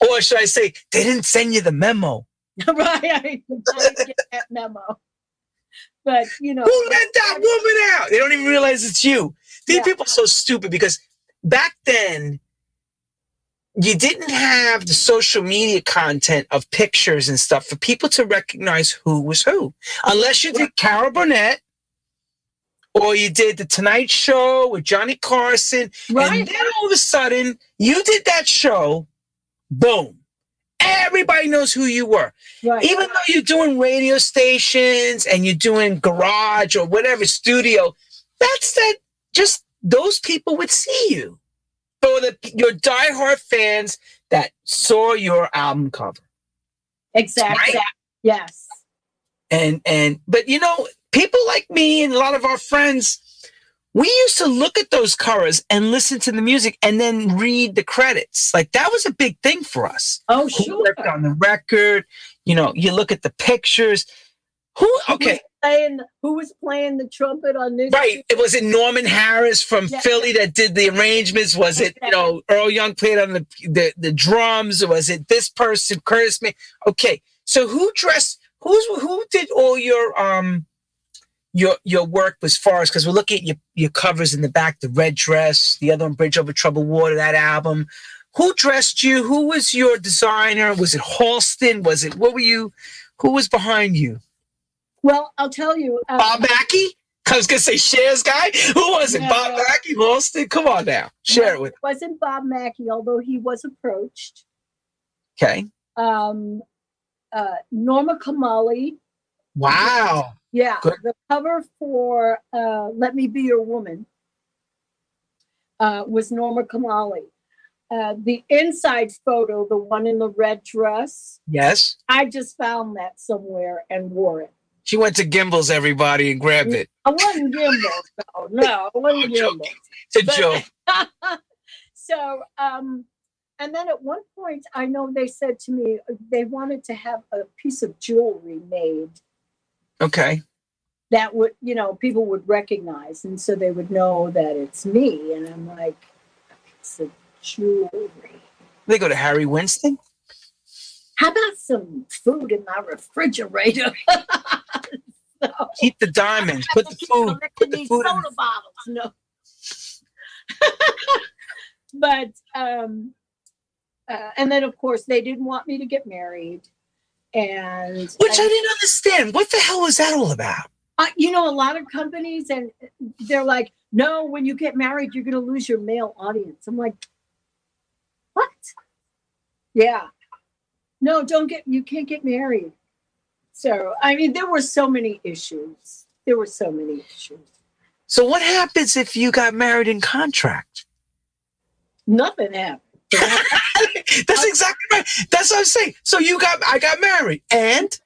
[SPEAKER 1] Or should I say, they didn't send you the memo.
[SPEAKER 2] Right, I didn't get that memo. But,
[SPEAKER 1] who let that woman out? They don't even realize it's you. These people are so stupid because back then, you didn't have the social media content of pictures and stuff for people to recognize who was who. Unless you did Carol Burnett or you did the Tonight Show with Johnny Carson,
[SPEAKER 2] Right.
[SPEAKER 1] and then all of a sudden you did that show, boom. Everybody knows who you were.
[SPEAKER 2] Right.
[SPEAKER 1] Even though you're doing radio stations and you're doing garage or whatever studio, just those people would see you. For your diehard fans that saw your album cover.
[SPEAKER 2] Exactly.
[SPEAKER 1] Right?
[SPEAKER 2] Yes.
[SPEAKER 1] But you know, people like me and a lot of our friends, we used to look at those covers and listen to the music and then read the credits. Like that was a big thing for us.
[SPEAKER 2] Oh, sure.
[SPEAKER 1] Who worked on the record? You know, you look at the pictures.
[SPEAKER 2] Who was playing the trumpet on this?
[SPEAKER 1] Right. Was it Norman Harris from Philly that did the arrangements? Was it, you know, Earl Young played on the drums? Or was it this person, Curtis Mayfield? Okay. So who did all your work as far as, because we're looking at your covers in the back, the red dress, the other one, Bridge Over Troubled Water, that album. Who dressed you? Who was your designer? Was it Halston? Who was behind you?
[SPEAKER 2] Well, I'll tell you.
[SPEAKER 1] Bob Mackey? I was going to say Cher's guy. Who was it? Bob Mackey? Halston? Come on now. Share it with me.
[SPEAKER 2] It wasn't Bob Mackey, although he was approached.
[SPEAKER 1] Okay.
[SPEAKER 2] Norma Kamali.
[SPEAKER 1] Wow.
[SPEAKER 2] Yeah.
[SPEAKER 1] Good.
[SPEAKER 2] The cover for Let Me Be Your Woman was Norma Kamali. The inside photo, the one in the red dress.
[SPEAKER 1] Yes.
[SPEAKER 2] I just found that somewhere and wore it.
[SPEAKER 1] She went to Gimbel's, everybody, and grabbed it.
[SPEAKER 2] I wasn't Gimbel's. No, I wasn't Gimbel's.
[SPEAKER 1] It's a joke.
[SPEAKER 2] So, and then at one point, I know they said to me they wanted to have a piece of jewelry made.
[SPEAKER 1] Okay.
[SPEAKER 2] That would, people would recognize, and so they would know that it's me. And I'm like, a piece of jewelry.
[SPEAKER 1] They go to Harry Winston.
[SPEAKER 2] How about some food in my refrigerator? So,
[SPEAKER 1] keep the diamonds. Put the food. Put the food
[SPEAKER 2] soda bottles. No. But and then of course they didn't want me to get married, and
[SPEAKER 1] which I didn't understand. What the hell was that all about?
[SPEAKER 2] A lot of companies, and they're like, no, when you get married, you're going to lose your male audience. I'm like, what? Yeah. No, you can't get married. So, I mean, there were so many issues.
[SPEAKER 1] So what happens if you got married in contract?
[SPEAKER 2] Nothing happened.
[SPEAKER 1] That's exactly right. That's what I'm saying. So I got married. And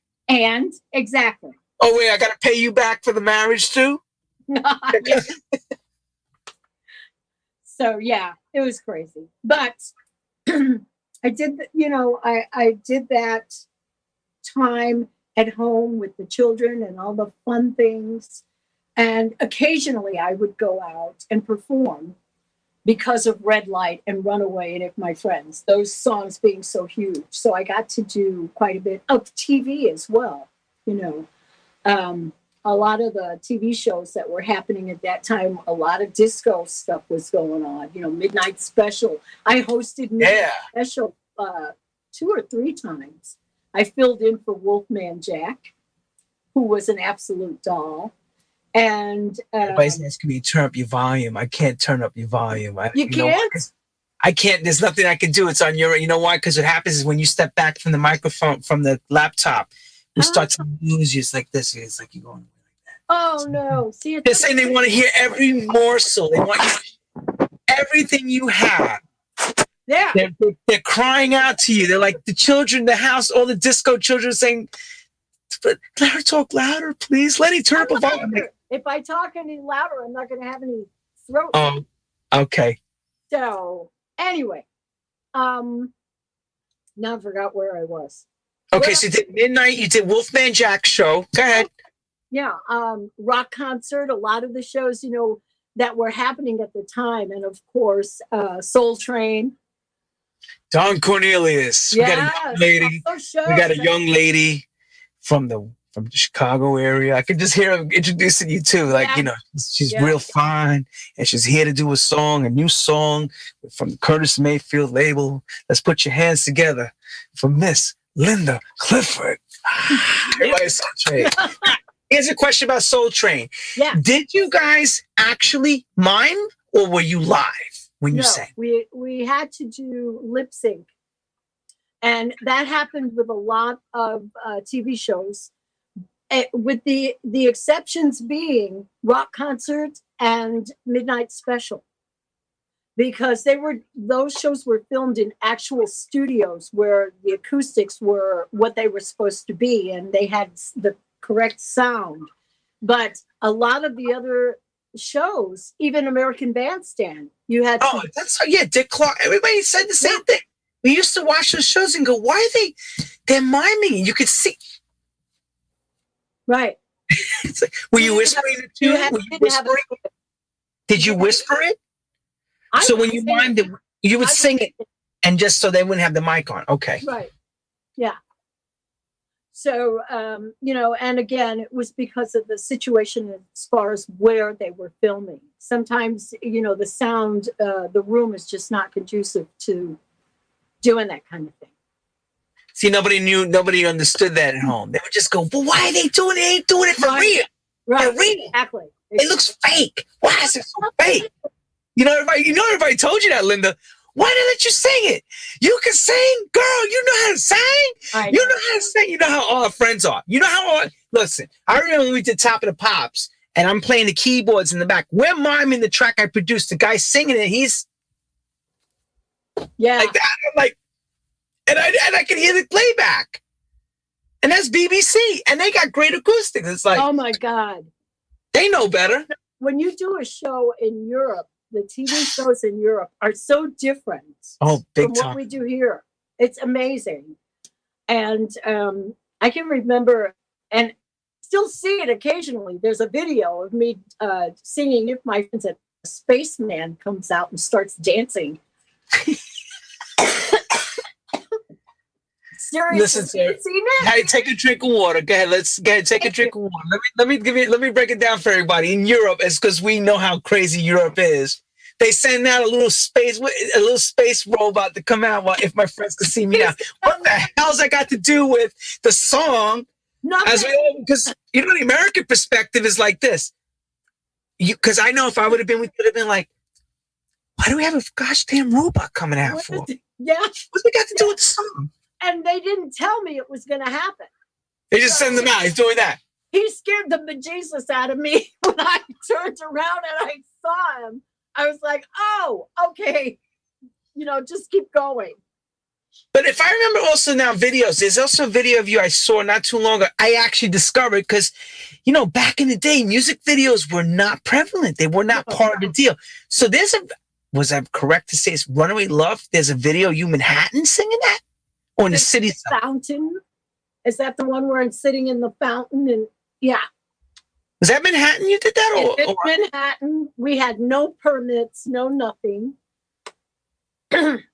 [SPEAKER 2] exactly.
[SPEAKER 1] Oh, wait, I got to pay you back for the marriage too?
[SPEAKER 2] So, yeah, it was crazy. But I did, I did that time at home with the children and all the fun things. And occasionally I would go out and perform because of Red Light and Runaway and If My Friends, those songs being so huge. So I got to do quite a bit of TV as well. A lot of the TV shows that were happening at that time, a lot of disco stuff was going on, Midnight Special. I hosted Midnight Special 2 or 3 times. I filled in for Wolfman Jack, who was an absolute doll. And
[SPEAKER 1] everybody's asking me to turn up your volume. I can't turn up your volume.
[SPEAKER 2] You can't?
[SPEAKER 1] I can't. There's nothing I can do. It's on your. You know why? Because what happens is when you step back from the microphone, from the laptop, you start to lose you. It's like this. It's like you're going like that.
[SPEAKER 2] Oh no! See,
[SPEAKER 1] they're saying they want to hear every morsel. They want everything you have.
[SPEAKER 2] Yeah.
[SPEAKER 1] They're crying out to you. They're like the children, the house, all the disco children saying, "Let her talk louder, please. Lenny, turn up a volume."
[SPEAKER 2] If I talk any louder, I'm not going to have any throat.
[SPEAKER 1] Oh, okay.
[SPEAKER 2] So anyway, now I forgot where I was.
[SPEAKER 1] Okay, so you did Midnight. You did Wolfman Jack show. Go ahead.
[SPEAKER 2] Yeah, rock concert. A lot of the shows, that were happening at the time, and of course, Soul Train.
[SPEAKER 1] Don Cornelius. We got a young lady. We got a young lady from the Chicago area. I could just hear her introducing you too. Like, she's real fine, and she's here to do a new song from the Curtis Mayfield label. Let's put your hands together for Miss Linda Clifford. Everybody's so trade. Here's a question about Soul Train.
[SPEAKER 2] Yeah.
[SPEAKER 1] Did you guys actually mime or were you live when you sang?
[SPEAKER 2] We had to do lip sync. And that happened with a lot of TV shows, with the exceptions being Rock Concert and Midnight Special. Because those shows were filmed in actual studios where the acoustics were what they were supposed to be and they had the correct sound. But a lot of the other shows, even American Bandstand, you had
[SPEAKER 1] Dick Clark. Everybody said the same thing. We used to watch those shows and go, why are they're miming? You could see.
[SPEAKER 2] Right.
[SPEAKER 1] It's like, were you whispering it too? Did you whisper it? So when you mimed it, you would sing it, and just so they wouldn't have the mic on. Okay.
[SPEAKER 2] Right. Yeah. So, and again, it was because of the situation as far as where they were filming. Sometimes, the sound, the room is just not conducive to doing that kind of thing.
[SPEAKER 1] See, nobody understood that at home. They would just go, well, why are they doing it? They ain't doing it for real.
[SPEAKER 2] Right.
[SPEAKER 1] For real.
[SPEAKER 2] Exactly.
[SPEAKER 1] It looks fake. Why is it so fake? Everybody told you that, Linda. Why didn't let you sing it? You can sing, girl. You know how to sing. You know how to sing. You know how all our friends are. Listen, I remember when we did Top of the Pops, and I'm playing the keyboards in the back. We're miming the track I produced. The guy singing it, he's like that. I'm like, and I can hear the playback. And that's BBC, and they got great acoustics. It's like,
[SPEAKER 2] oh my God,
[SPEAKER 1] they know better.
[SPEAKER 2] When you do a show in Europe, the TV shows in Europe are so different
[SPEAKER 1] from
[SPEAKER 2] what we do here. It's amazing. And I can remember and still see it occasionally. There's a video of me singing If My Friends, a spaceman comes out and starts dancing. Seriously,
[SPEAKER 1] listen, sir. Hey, take a drink of water. Go ahead. Take a drink of water. Let me break it down for everybody. In Europe, it's because we know how crazy Europe is. They send out a little space robot to come out. If my friends could see me now, what the hell's that got to do with the song? Because the American perspective is like this. Because I know if I would have been, we could have been like, why do we have a gosh damn robot coming out for?
[SPEAKER 2] Yeah,
[SPEAKER 1] what's it got to do with the song?
[SPEAKER 2] And they didn't tell me it was going to happen.
[SPEAKER 1] They just send them out. He's doing that.
[SPEAKER 2] He scared the bejesus out of me when I turned around and I saw him. I was like, oh, okay. Just keep going.
[SPEAKER 1] But if I remember also now videos, there's also a video of you I saw not too long ago. I actually discovered because, back in the day, music videos were not prevalent. They were not part of the deal. So was I correct to say it's Runaway Love? There's a video of you Manhattan singing that? Or in the city
[SPEAKER 2] fountain? Is that the one where I'm sitting in the fountain? And yeah.
[SPEAKER 1] Was that Manhattan you did that?
[SPEAKER 2] It's Manhattan. We had no permits, no nothing.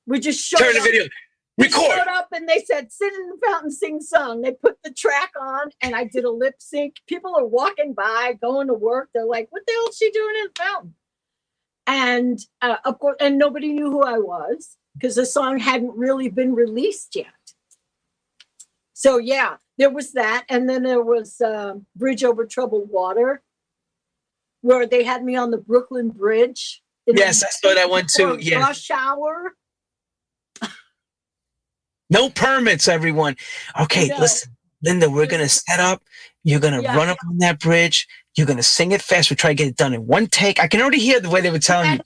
[SPEAKER 2] We just showed
[SPEAKER 1] up. Turn the video. Record.
[SPEAKER 2] We showed up and they said, sit in the fountain, sing song. They put the track on and I did a lip sync. People are walking by, going to work. They're like, what the hell is she doing in the fountain? And of course, and nobody knew who I was because the song hadn't really been released yet. So yeah, there was that. And then there was Bridge Over Troubled Water, where they had me on the Brooklyn Bridge.
[SPEAKER 1] Yes, I saw that one too. Yeah.
[SPEAKER 2] Rush hour.
[SPEAKER 1] No permits, everyone. Okay, listen, Linda, we're going to set up. You're going to run up on that bridge. You're going to sing it fast. We'll try to get it done in one take. I can already hear the way they were telling you.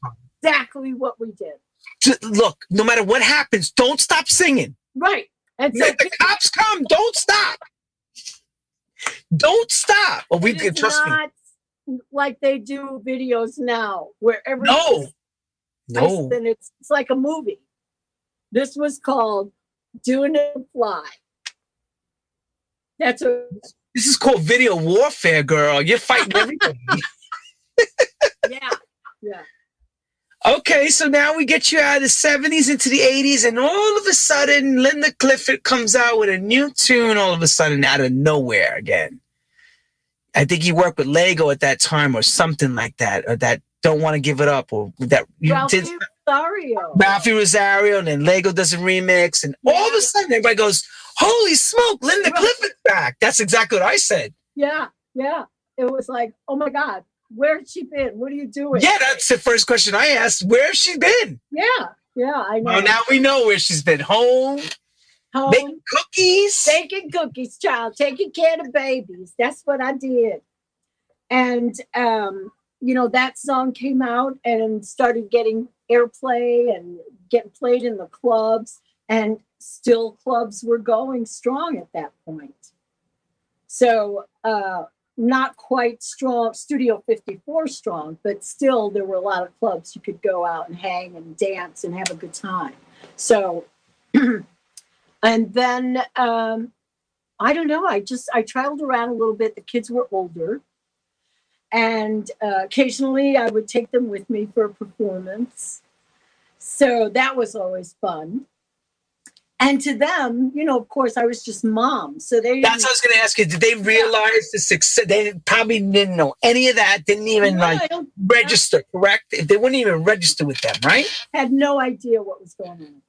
[SPEAKER 2] Exactly what we did.
[SPEAKER 1] Look, no matter what happens, don't stop singing.
[SPEAKER 2] Right. And so
[SPEAKER 1] if the cops come, don't stop. Don't stop. Well, we can trust me.
[SPEAKER 2] Like they do videos now, where
[SPEAKER 1] no,
[SPEAKER 2] and it's like a movie. This was called Doing It on the Fly.
[SPEAKER 1] This is called video warfare, girl. You're fighting everybody.
[SPEAKER 2] Yeah.
[SPEAKER 1] Okay, so now we get you out of the 70s into the 80s, and all of a sudden, Linda Clifford comes out with a new tune all of a sudden out of nowhere again. I think you worked with Lego at that time or something like that, or that Don't Want to Give It Up, or that you did Ralphie Rosario, and then Lego does a remix, and all of a sudden everybody goes, holy smoke, Linda Clifford's back. That's exactly what I said.
[SPEAKER 2] Yeah. Yeah. It was like, oh my God, where's she been? What are you doing?
[SPEAKER 1] Yeah, that's the first question I asked. Where's she been?
[SPEAKER 2] Yeah. Yeah, I know.
[SPEAKER 1] Well, now we know where she's been. Home, making
[SPEAKER 2] Home,
[SPEAKER 1] cookies.
[SPEAKER 2] baking cookies, child, taking care of babies. That's what I did. And, that song came out and started getting airplay and getting played in the clubs. And still clubs were going strong at that point. So, not quite strong, Studio 54 strong, but still there were a lot of clubs you could go out and hang and dance and have a good time. So, and then I don't know, I traveled around a little bit. The kids were older, and occasionally I would take them with me for a performance. So that was always fun. And to them, of course, I was just mom. So they
[SPEAKER 1] That's what I was going to ask you. Did they realize the success? They probably didn't know any of that. Didn't even register, correct? They wouldn't even register with them, right?
[SPEAKER 2] Had no idea what was going on.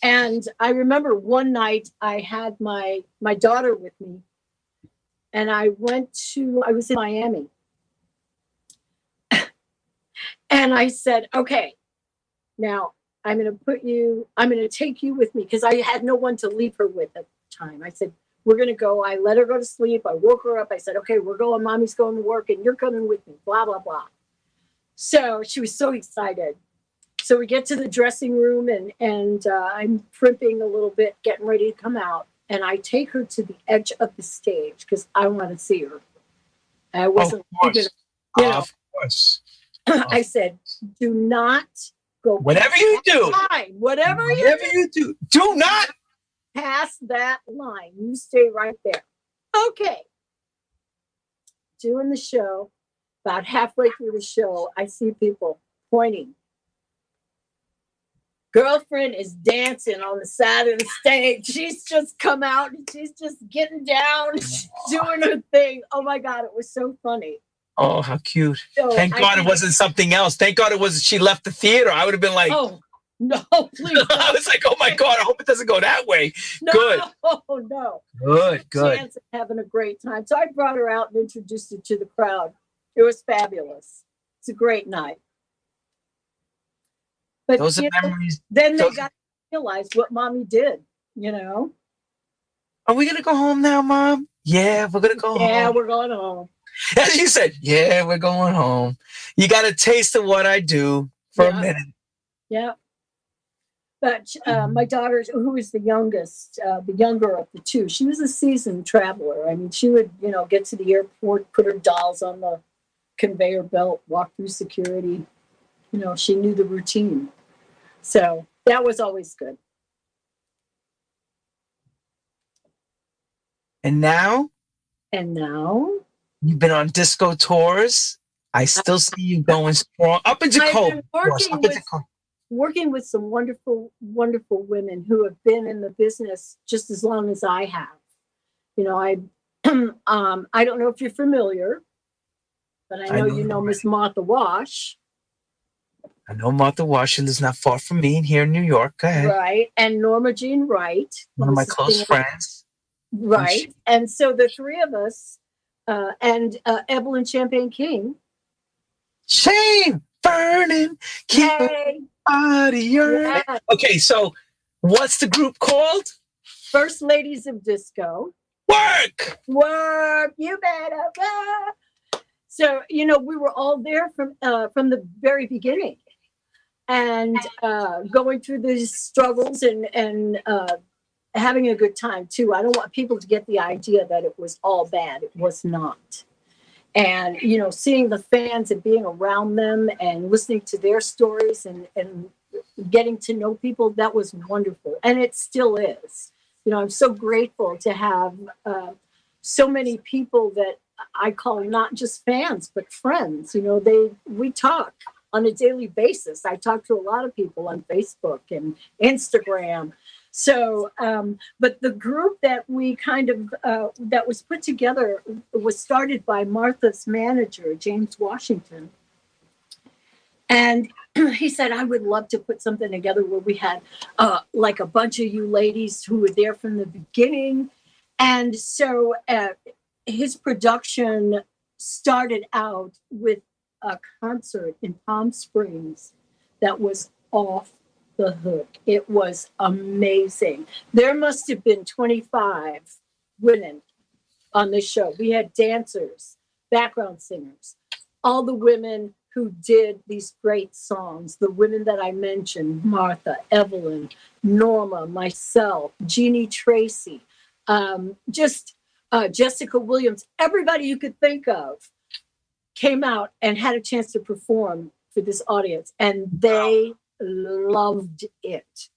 [SPEAKER 2] And I remember one night I had my daughter with me, and I was in Miami. And I said, okay, now I'm going to take you with me, because I had no one to leave her with at the time. I said, we're going to go. I let her go to sleep. I woke her up. I said, okay, we're going. Mommy's going to work and you're coming with me, blah, blah, blah. So she was so excited. So we get to the dressing room, and I'm primping a little bit, getting ready to come out. And I take her to the edge of the stage because I want to see her. I wasn't,
[SPEAKER 1] Of course.
[SPEAKER 2] I said, do not go.
[SPEAKER 1] Whatever you do,
[SPEAKER 2] whatever
[SPEAKER 1] you do, do not
[SPEAKER 2] pass that line. You stay right there. Okay. Doing the show. About halfway through the show, I see people pointing. Girlfriend is dancing on the side of the stage. She's just come out and she's just getting down, doing her thing. Oh my God, it was so funny.
[SPEAKER 1] Oh, how cute. So Thank God it wasn't something else. Thank God it wasn't she left the theater. I would have been like,
[SPEAKER 2] oh, no, please.
[SPEAKER 1] I was like, oh my God, I hope it doesn't go that way.
[SPEAKER 2] No,
[SPEAKER 1] good.
[SPEAKER 2] No.
[SPEAKER 1] Good.
[SPEAKER 2] Chance of having a great time. So I brought her out and introduced her to the crowd. It was fabulous. It's a great night. But
[SPEAKER 1] those are memories.
[SPEAKER 2] Then they got to realize what mommy did,
[SPEAKER 1] Are we going to go home now, Mom? Yeah, we're going to go home.
[SPEAKER 2] Yeah, we're going home.
[SPEAKER 1] As you said, yeah, we're going home. You got a taste of what I do for a minute.
[SPEAKER 2] Yeah. But my daughter, who is the youngest, the younger of the two, she was a seasoned traveler. I mean, she would, get to the airport, put her dolls on the conveyor belt, walk through security. She knew the routine. So that was always good.
[SPEAKER 1] And now? You've been on disco tours. I still see you going strong. Up into Cole.
[SPEAKER 2] Working with some wonderful, wonderful women who have been in the business just as long as I have. I don't know if you're familiar, but I know Miss Martha Wash.
[SPEAKER 1] I know Martha Wash. She lives not far from me here in New York. Go ahead.
[SPEAKER 2] Right. And Norma Jean Wright.
[SPEAKER 1] One of my close friends.
[SPEAKER 2] Right. And so the three of us, and Evelyn Champagne King.
[SPEAKER 1] Shame burning.
[SPEAKER 2] Hey.
[SPEAKER 1] Yeah. Okay, so what's the group called?
[SPEAKER 2] First Ladies of Disco.
[SPEAKER 1] Work.
[SPEAKER 2] You better work. So, we were all there from the very beginning, and going through these struggles and having a good time too. I don't want people to get the idea that it was all bad. It was not. And, seeing the fans and being around them and listening to their stories and getting to know people, that was wonderful. And it still is. I'm so grateful to have so many people that I call not just fans, but friends. We talk on a daily basis. I talk to a lot of people on Facebook and Instagram. So, but the group that we that was put together was started by Martha's manager, James Washington. And he said, I would love to put something together where we had like a bunch of you ladies who were there from the beginning. And so his production started out with a concert in Palm Springs that was off the hook. It was amazing. There must have been 25 women on this show. We had dancers, background singers, all the women who did these great songs, the women that I mentioned, Martha, Evelyn, Norma, myself, Jeannie Tracy, Jessica Williams, everybody you could think of came out and had a chance to perform for this audience, and they loved it.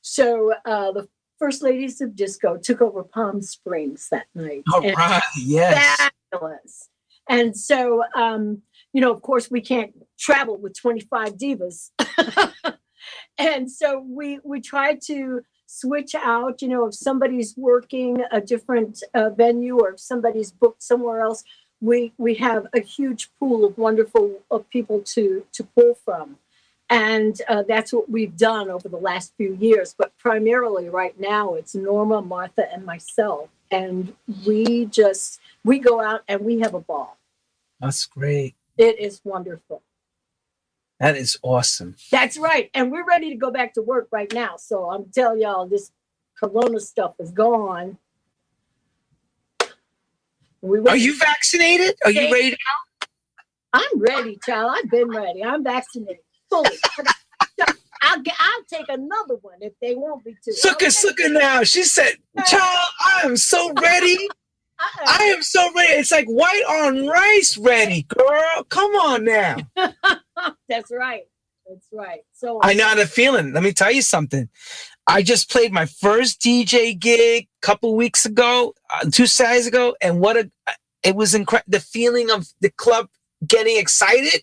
[SPEAKER 2] So the First Ladies of Disco took over Palm Springs that night.
[SPEAKER 1] All right, yes.
[SPEAKER 2] Fabulous. And so, of course, we can't travel with 25 divas. And so we tried to switch out, if somebody's working a different venue or if somebody's booked somewhere else, we have a huge pool of wonderful people to pull from. And that's what we've done over the last few years. But primarily right now, it's Norma, Martha, and myself. And we go out and we have a ball.
[SPEAKER 1] That's great.
[SPEAKER 2] It is wonderful.
[SPEAKER 1] That is awesome.
[SPEAKER 2] That's right. And we're ready to go back to work right now. So I'm telling y'all, this Corona stuff is gone.
[SPEAKER 1] Are you vaccinated? Are you ready to go?
[SPEAKER 2] I'm ready, child. I've been ready. I'm vaccinated fully. I'll take another one if they want me to.
[SPEAKER 1] Suka now. She said, child, I am so ready. I am so ready. It's like white on rice ready, girl. Come on now.
[SPEAKER 2] That's right. That's right. So
[SPEAKER 1] I know how to feeling. Let me tell you something. I just played my first DJ gig a couple weeks ago, 2 Saturdays ago, and it was incredible. The feeling of the club getting excited.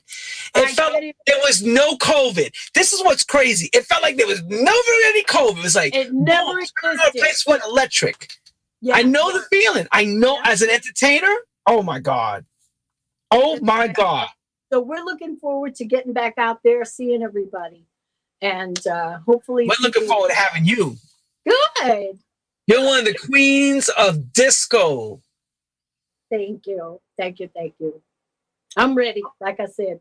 [SPEAKER 1] It felt like there was no COVID. This is what's crazy. It felt like there was never any COVID. It was like
[SPEAKER 2] it never existed.
[SPEAKER 1] The place went electric. Yeah, I know the feeling. I know as an entertainer. Oh my God. Oh my God.
[SPEAKER 2] So we're looking forward to getting back out there, seeing everybody. And hopefully
[SPEAKER 1] we're looking forward to having you.
[SPEAKER 2] Good.
[SPEAKER 1] You're one of the queens of disco.
[SPEAKER 2] Thank you. Thank you. Thank you. I'm ready. Like I said,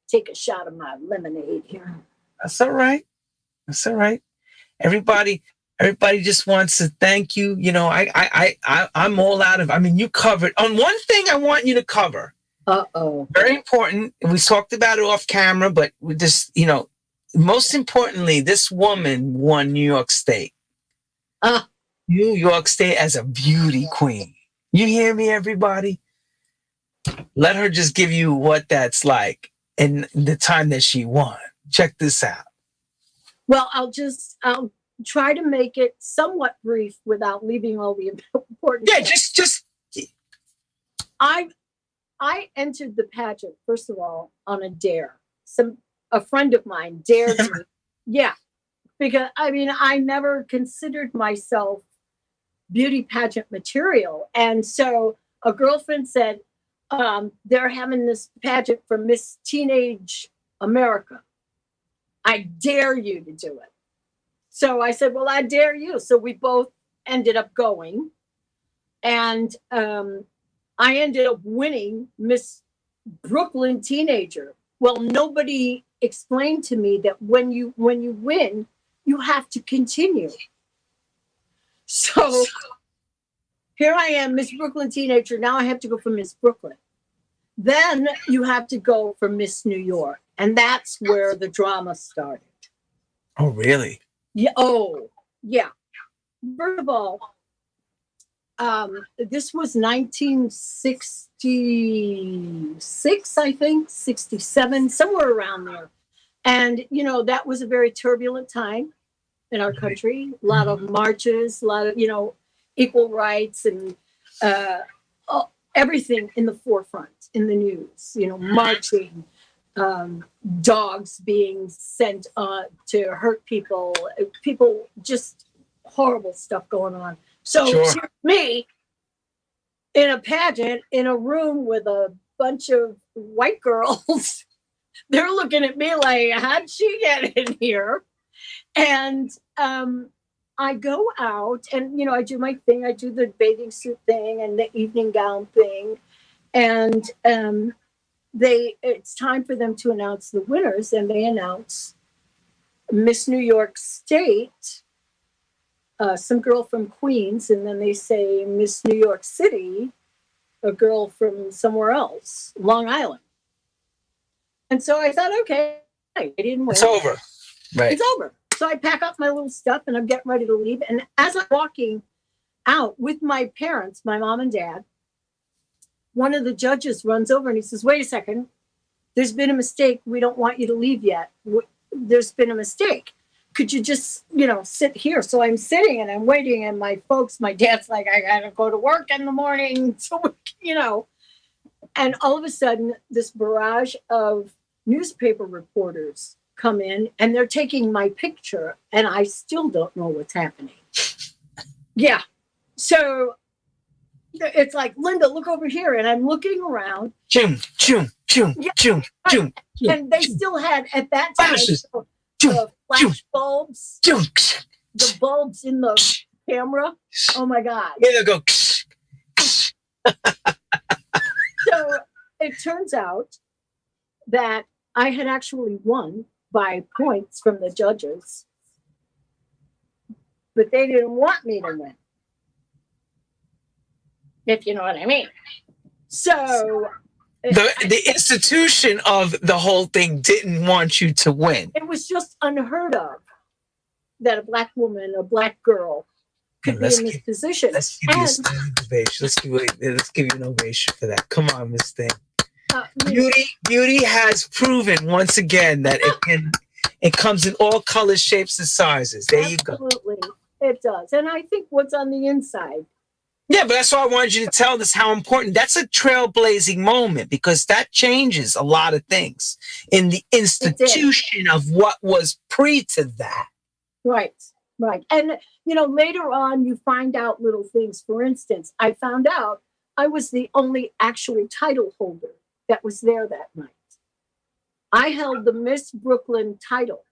[SPEAKER 2] take a shot of my lemonade here.
[SPEAKER 1] That's all right. That's all right. Everybody just wants to thank you. I'm all out of. I mean, you covered on one thing. I want you to cover. Very important. And we talked about it off camera, but we just, most importantly, this woman won New York State. New York State as a beauty queen. You hear me, everybody? Let her just give you what that's like in the time that she won. Check this out.
[SPEAKER 2] Well, I'll try to make it somewhat brief without leaving all the important.
[SPEAKER 1] Yeah, just.
[SPEAKER 2] I entered the pageant, first of all, on a dare. A friend of mine dared me. Yeah, because I never considered myself beauty pageant material. And so a girlfriend said, they're having this pageant for Miss Teenage America. I dare you to do it. So I said, well, I dare you. So we both ended up going. And I ended up winning Miss Brooklyn Teenager. Well, nobody explained to me that when you win, you have to continue. So here I am, Miss Brooklyn Teenager. Now I have to go for Miss Brooklyn. Then you have to go for Miss New York. And that's where the drama started.
[SPEAKER 1] Oh, really?
[SPEAKER 2] Yeah. Oh, yeah. First of all, this was 1966, I think, 67, somewhere around there. And, that was a very turbulent time in our country. A lot of marches, a lot of, equal rights and everything in the forefront in the news, marching, dogs being sent to hurt people, just horrible stuff going on. So sure. Me in a pageant in a room with a bunch of white girls, they're looking at me like, how'd she get in here? And I go out and, I do my thing. I do the bathing suit thing and the evening gown thing. And it's time for them to announce the winners, and they announce Miss New York State, some girl from Queens, and then they say Miss New York City, a girl from somewhere else, Long Island. And so I thought, okay, I didn't win.
[SPEAKER 1] It's over. Right.
[SPEAKER 2] It's over. So I pack up my little stuff and I'm getting ready to leave. And as I'm walking out with my parents, my mom and dad, one of the judges runs over and he says, wait a second, there's been a mistake. We don't want you to leave yet. There's been a mistake. Could you just, sit here? So I'm sitting and I'm waiting, and my dad's like, I got to go to work in the morning. So, and all of a sudden this barrage of newspaper reporters come in and they're taking my picture, and I still don't know what's happening. Yeah. So it's like, Linda, look over here. And I'm looking around.
[SPEAKER 1] Choom, choom, choom,
[SPEAKER 2] Yeah.
[SPEAKER 1] choom, choom.
[SPEAKER 2] And they still had, at that time, the flash bulbs, the bulbs in the camera. Oh my God.
[SPEAKER 1] Yeah, go.
[SPEAKER 2] So it turns out that I had actually won by points from the judges, but they didn't want me to win, if you know what I mean. So
[SPEAKER 1] the institution of the whole thing didn't want you to win.
[SPEAKER 2] it was just unheard of that a Black woman, a Black girl, could be in this position.
[SPEAKER 1] Let's give you a standing ovation. Let's give you an ovation for that. Come on, Miss Thing. Beauty has proven once again that it comes in all colors, shapes, and sizes. There you go.
[SPEAKER 2] Absolutely, it does. And I think what's on the inside.
[SPEAKER 1] Yeah, but that's why I wanted you to tell us how important. That's a trailblazing moment, because that changes a lot of things in the institution of what was pre to that.
[SPEAKER 2] Right. And, later on you find out little things. For instance, I found out I was the only actual title holder that was there that night. I held the Miss Brooklyn title.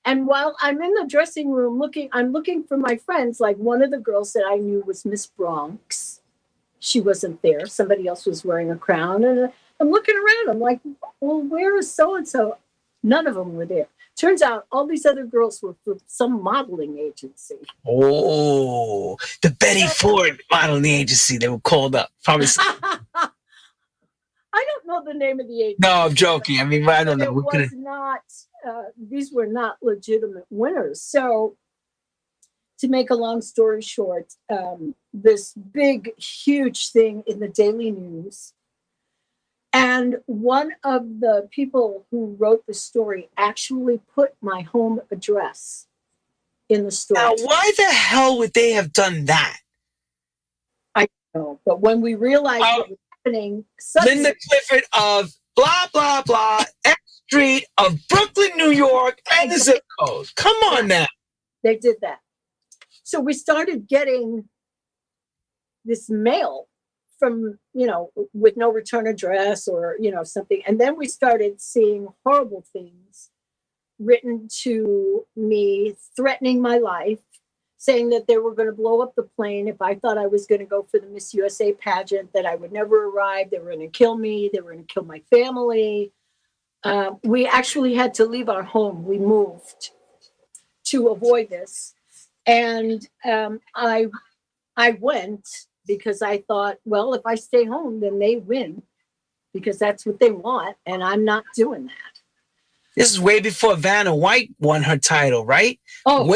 [SPEAKER 2] And while I'm in the dressing room I'm looking for my friends. Like, one of the girls that I knew was Miss Bronx. She wasn't there. Somebody else was wearing a crown. And I'm looking around. I'm like, well, where is so-and-so? None of them were there. Turns out all these other girls were from some modeling agency.
[SPEAKER 1] Oh, the Betty Ford modeling agency. They were called up. Probably.
[SPEAKER 2] I don't know the name of the agency.
[SPEAKER 1] No, I'm joking. I mean, I don't know.
[SPEAKER 2] These were not legitimate winners. So, to make a long story short, this big, huge thing in the Daily News. And one of the people who wrote the story actually put my home address in the story.
[SPEAKER 1] Now, why the hell would they have done that?
[SPEAKER 2] I don't know. But when we realized what was happening,
[SPEAKER 1] Linda Clifford of blah, blah, blah, X Street of Brooklyn, New York, and the zip code. Come on now.
[SPEAKER 2] They did that. So we started getting this mail from, with no return address or, something. And then we started seeing horrible things written to me, threatening my life, saying that they were going to blow up the plane if I thought I was going to go for the Miss USA pageant, that I would never arrive. They were going to kill me. They were going to kill my family. We actually had to leave our home. We moved to avoid this. And I went because I thought, well, if I stay home, then they win, because that's what they want. And I'm not doing that.
[SPEAKER 1] This is way before Vanna White won her title, right?
[SPEAKER 2] Oh,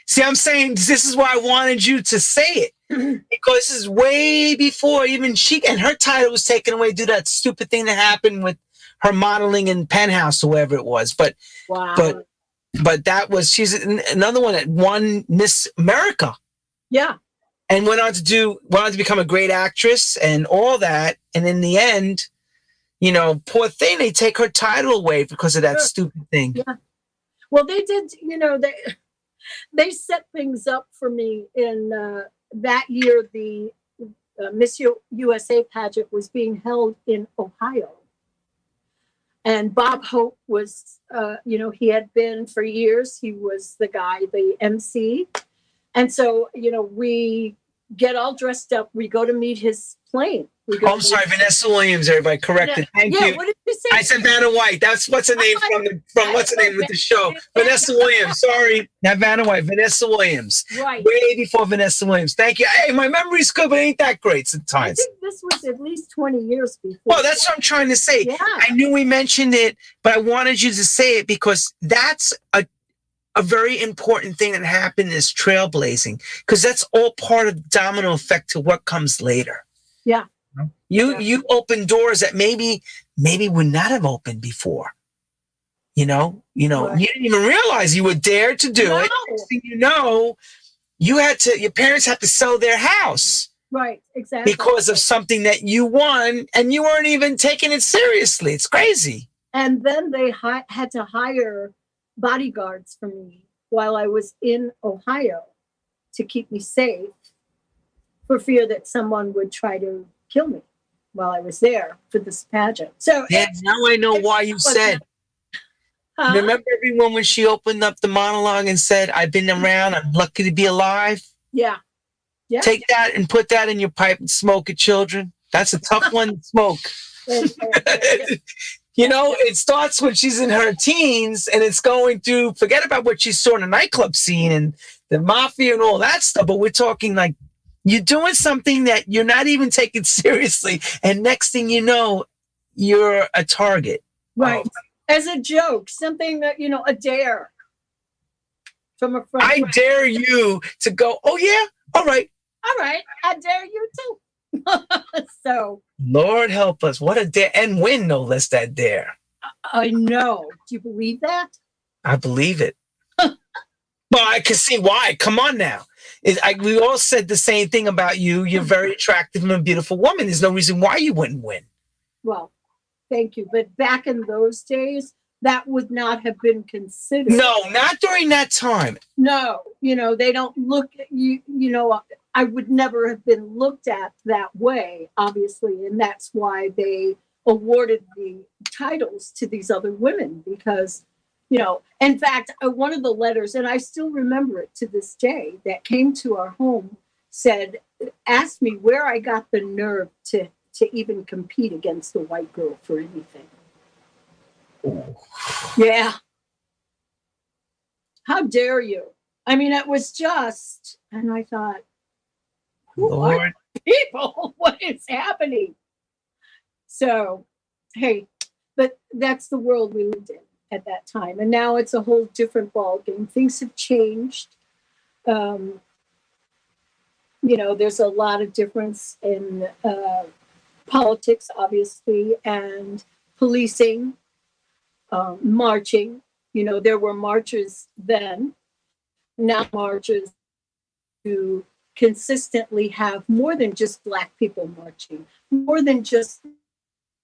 [SPEAKER 1] See, I'm saying this is why I wanted you to say it, because this is way before even she, and her title was taken away due to that stupid thing that happened with her modeling in Penthouse or whoever it was. But
[SPEAKER 2] wow.
[SPEAKER 1] But she's another one that won Miss America.
[SPEAKER 2] Yeah.
[SPEAKER 1] And went on to become a great actress and all that. And in the end, poor thing, they take her title away because of that stupid thing.
[SPEAKER 2] Yeah. Well, they did, they set things up for me in that year. The Miss USA pageant was being held in Ohio. And Bob Hope was, he had been for years. He was the guy, the MC. And so, we get all dressed up. We go to meet his plane.
[SPEAKER 1] Oh, I'm sorry, Vanessa Williams. Everybody corrected. Thank you.
[SPEAKER 2] What did you say?
[SPEAKER 1] I said Vanna White. That's what's the name from what's the name with the show? Vanessa Williams. Sorry, not Vanna White. Vanessa Williams.
[SPEAKER 2] Right.
[SPEAKER 1] Way before Vanessa Williams. Thank you. Hey, my memory's good, but it ain't that great sometimes.
[SPEAKER 2] I think this was at least 20 years before.
[SPEAKER 1] Well, that's what I'm trying to say.
[SPEAKER 2] Yeah.
[SPEAKER 1] I knew we mentioned it, but I wanted you to say it because that's a very important thing that happened is trailblazing, because that's all part of the domino effect to what comes later.
[SPEAKER 2] Yeah.
[SPEAKER 1] You open doors that maybe would not have opened before. Right. You didn't even realize you were dared to do it. Next thing you know, your parents had to sell their house.
[SPEAKER 2] Right, exactly.
[SPEAKER 1] Because of something that you won, and you weren't even taking it seriously. It's crazy.
[SPEAKER 2] And then they had to hire bodyguards for me while I was in Ohio to keep me safe, for fear that someone would try to kill me while I was there for this pageant. So
[SPEAKER 1] yeah, now I know why you said. Remember everyone when she opened up the monologue and said, "I've been around. I'm lucky to be alive."
[SPEAKER 2] Yeah. Yeah.
[SPEAKER 1] Take that and put that in your pipe and smoke it, children. That's a tough one to smoke. It starts when she's in her teens, and it's going to forget about what she saw in the nightclub scene and the mafia and all that stuff. But we're talking like you're doing something that you're not even taking seriously. And next thing you know, you're a target.
[SPEAKER 2] Right. As a joke, something that, a dare from a friend.
[SPEAKER 1] I dare you to go, oh, yeah, all right.
[SPEAKER 2] All right. I dare you too. So.
[SPEAKER 1] Lord help us. What a dare. And win, no less, that dare.
[SPEAKER 2] I know. Do you believe that?
[SPEAKER 1] I believe it. Well, I can see why. Come on now. We all said the same thing about you. You're very attractive and a beautiful woman. There's no reason why you wouldn't win.
[SPEAKER 2] Well, thank you. But back in those days, that would not have been considered.
[SPEAKER 1] No, not during that time.
[SPEAKER 2] No, they don't look at you, I would never have been looked at that way, obviously. And that's why they awarded the titles to these other women because, in fact, one of the letters, and I still remember it to this day, that came to our home asked me where I got the nerve to even compete against a white girl for anything. Ooh. Yeah. How dare you? I mean, it was just, and I thought, who are people? What is happening? So, hey, but that's the world we lived in at that time. And now it's a whole different ballgame. Things have changed. There's a lot of difference in politics, obviously, and policing, marching. There were marches then. Now marches to consistently have more than just Black people marching, more than just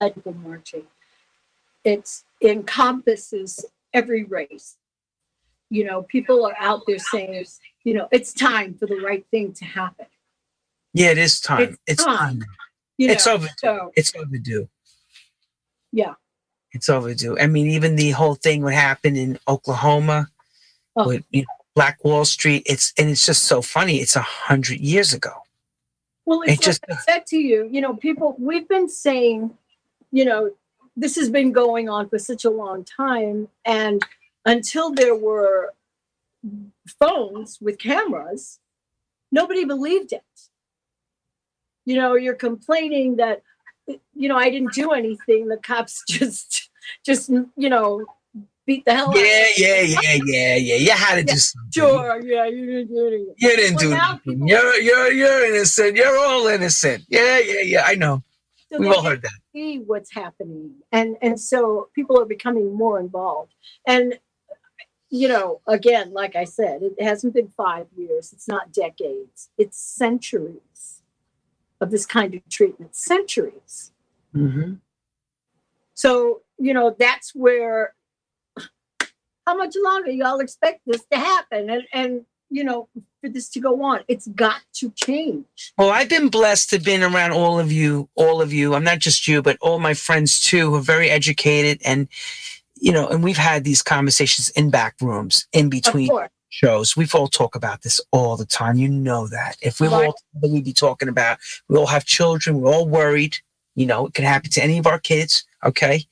[SPEAKER 2] Black people marching. It encompasses every race. People are out there saying, it's time for the right thing to happen.
[SPEAKER 1] Yeah, it is time. It's time. It's overdue. It's overdue.
[SPEAKER 2] Yeah.
[SPEAKER 1] It's overdue. I mean, even the whole thing what happened in Oklahoma with Black Wall Street, it's just so funny. It's 100 years ago.
[SPEAKER 2] Well, it's just like I said to you, people, we've been saying, this has been going on for such a long time. And until there were phones with cameras, nobody believed it. You're complaining that, I didn't do anything. The cops just beat the hell out of me.
[SPEAKER 1] Yeah. You had to do something.
[SPEAKER 2] Sure, yeah, you didn't do anything.
[SPEAKER 1] You didn't do anything. You're innocent. You're all innocent. Yeah. I know.
[SPEAKER 2] So
[SPEAKER 1] we've all heard that.
[SPEAKER 2] See what's happening, and so people are becoming more involved. And again, like I said, it hasn't been 5 years. It's not decades. It's centuries of this kind of treatment. Centuries.
[SPEAKER 1] Mm-hmm.
[SPEAKER 2] So that's where. How much longer y'all expect this to happen? And for this to go on. It's got to change.
[SPEAKER 1] Well, I've been blessed to have been around all of you. I'm not just you, but all my friends too, who are very educated, and and we've had these conversations in back rooms in between shows. We've all talk about this all the time. You know that. If we were all together, we'd be talking about, we all have children, we're all worried. It could happen to any of our kids. Okay.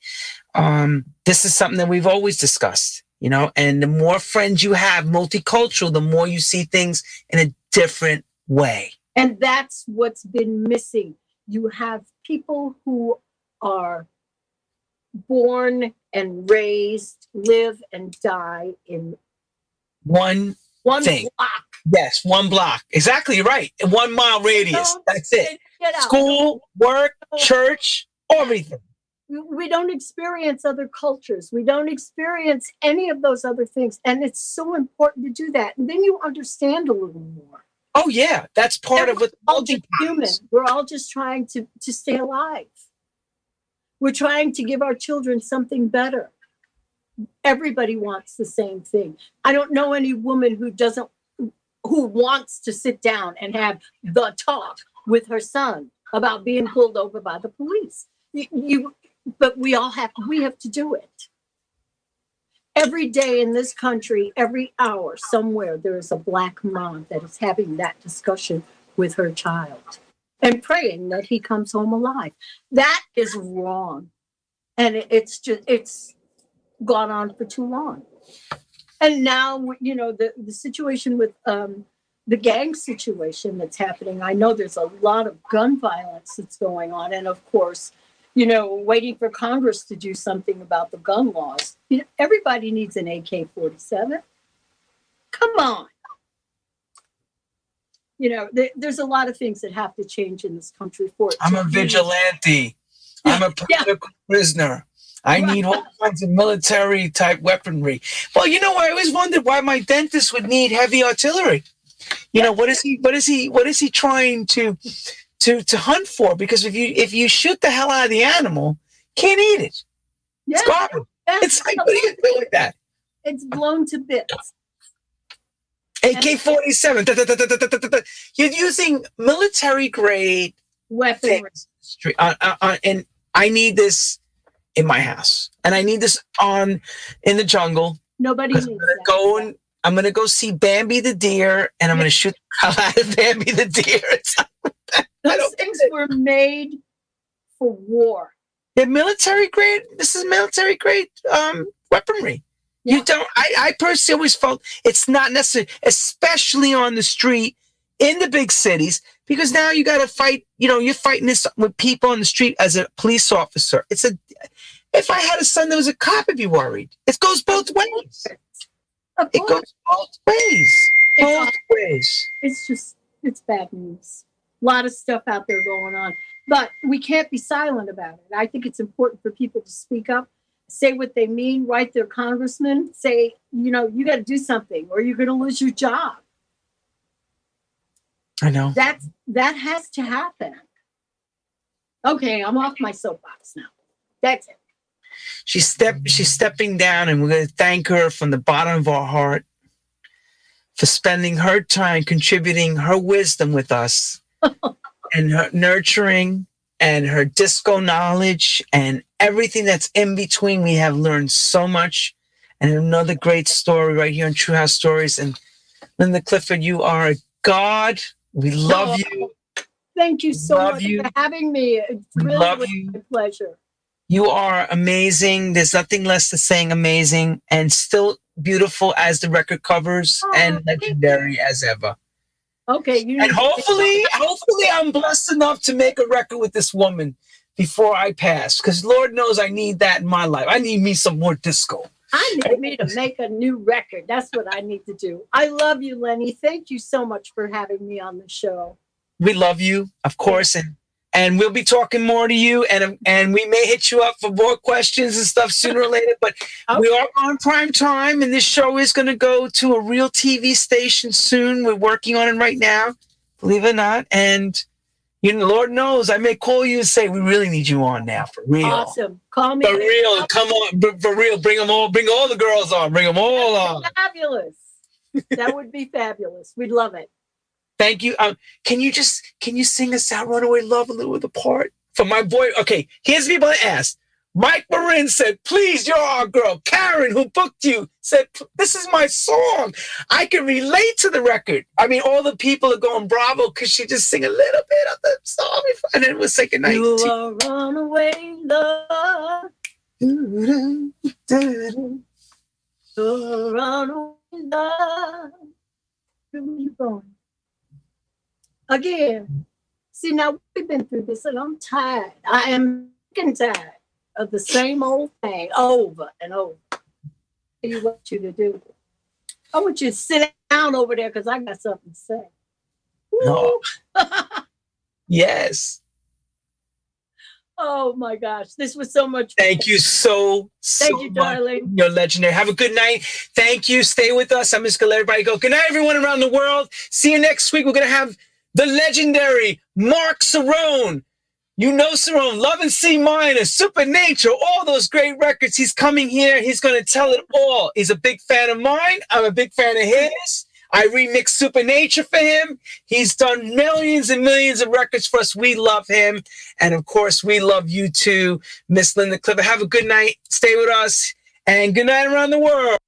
[SPEAKER 1] This is something that we've always discussed, and the more friends you have, multicultural, the more you see things in a different way.
[SPEAKER 2] And that's what's been missing. You have people who are born and raised, live and die in
[SPEAKER 1] one thing.
[SPEAKER 2] Block.
[SPEAKER 1] Yes, one block. Exactly right. 1 mile radius. That's it. School, work, church, everything.
[SPEAKER 2] We don't experience other cultures. We don't experience any of those other things. And it's so important to do that. And then you understand a little more.
[SPEAKER 1] Oh, yeah. That's part of what
[SPEAKER 2] all just human. We're all just trying to stay alive. We're trying to give our children something better. Everybody wants the same thing. I don't know any woman who wants to sit down and have the talk with her son about being pulled over by the police. But we have to do it. Every day in this country, every hour, somewhere, there is a Black mom that is having that discussion with her child and praying that he comes home alive. That is wrong. And it's gone on for too long. And now, the situation with the gang situation that's happening, I know there's a lot of gun violence that's going on. And of course, waiting for Congress to do something about the gun laws. Everybody needs an AK-47. Come on. There's a lot of things that have to change in this country for it.
[SPEAKER 1] I'm a vigilante. I'm a political prisoner. I need all kinds of military type weaponry. Well, I always wondered why my dentist would need heavy artillery. What is he trying to hunt for? Because if you shoot the hell out of the animal, can't eat it. Yeah. It's garbage. It's like, what are you doing with that?
[SPEAKER 2] It's blown to bits.
[SPEAKER 1] AK-47. You're using military grade
[SPEAKER 2] weaponry.
[SPEAKER 1] And I need this in my house, and I need this in the jungle.
[SPEAKER 2] Nobody needs that.
[SPEAKER 1] I'm going to go see Bambi the deer, and I'm going to shoot the hell out of Bambi the deer.
[SPEAKER 2] Those things were made for war.
[SPEAKER 1] They're military grade. This is military grade weaponry. Yeah. I personally always felt it's not necessary, especially on the street in the big cities, because now you got to fight. You're fighting this with people on the street as a police officer. If I had a son that was a cop, I'd be worried. It goes both ways. It goes both ways.
[SPEAKER 2] It's bad news. A lot of stuff out there going on, but we can't be silent about it. I think it's important for people to speak up, say what they mean, write their congressman, say, you got to do something or you're going to lose your job.
[SPEAKER 1] I know.
[SPEAKER 2] That has to happen. Okay, I'm off my soapbox now. That's it.
[SPEAKER 1] She's stepping down, and we're going to thank her from the bottom of our heart for spending her time contributing her wisdom with us and her nurturing and her disco knowledge and everything that's in between. We have learned so much, and another great story right here on True House Stories. And Linda Clifford, you are a god. We love you.
[SPEAKER 2] Thank you so much for having me. It's really a pleasure.
[SPEAKER 1] You are amazing. There's nothing less to saying amazing, and still beautiful as the record covers, and legendary as ever.
[SPEAKER 2] Okay.
[SPEAKER 1] And hopefully I'm blessed enough to make a record with this woman before I pass, because Lord knows I need that in my life. I need me some more disco.
[SPEAKER 2] I need me to make a new record. That's what I need to do. I love you, Lenny. Thank you so much for having me on the show.
[SPEAKER 1] We love you, of course, and we'll be talking more to you, and we may hit you up for more questions and stuff sooner or later. But we are on prime time, and this show is going to go to a real TV station soon. We're working on it right now, believe it or not. And Lord knows, I may call you and say, we really need you on now, for real.
[SPEAKER 2] Awesome. Call me.
[SPEAKER 1] For real. Come on, for real. Bring them all. Bring all the girls on. Bring them all on.
[SPEAKER 2] Fabulous. That would be fabulous. We'd love it.
[SPEAKER 1] Thank you. Can you sing us out Runaway Love a little with the part? For my boy, okay, here's people that asked. Mike Marin said, please, you're our girl. Karen, who booked you, said, this is my song. I can relate to the record. I mean, all the people are going bravo because she just sing a little bit of the song and then we'll say goodnight.
[SPEAKER 2] You are runaway love. You're runaway love. Where are you going? Again. See, now we've been through this and I'm tired. I am tired of the same old thing over and over. What do you want you to do? I want you to sit down over there because I got something to say.
[SPEAKER 1] No. Yes.
[SPEAKER 2] Oh my gosh, this was so much fun.
[SPEAKER 1] Thank you so
[SPEAKER 2] Thank you,
[SPEAKER 1] much.
[SPEAKER 2] darling.
[SPEAKER 1] You're legendary. Have a good night. Thank you. Stay with us. I'm just going to let everybody go. Good night, everyone around the world. See you next week. We're going to have the legendary Mark Cerrone. You know Cerrone, Love in C Minor, Supernature, all those great records. He's coming here. He's going to tell it all. He's a big fan of mine. I'm a big fan of his. I remixed Supernature for him. He's done millions and millions of records for us. We love him. And of course, we love you too, Miss Linda Clifford. Have a good night. Stay with us. And good night around the world.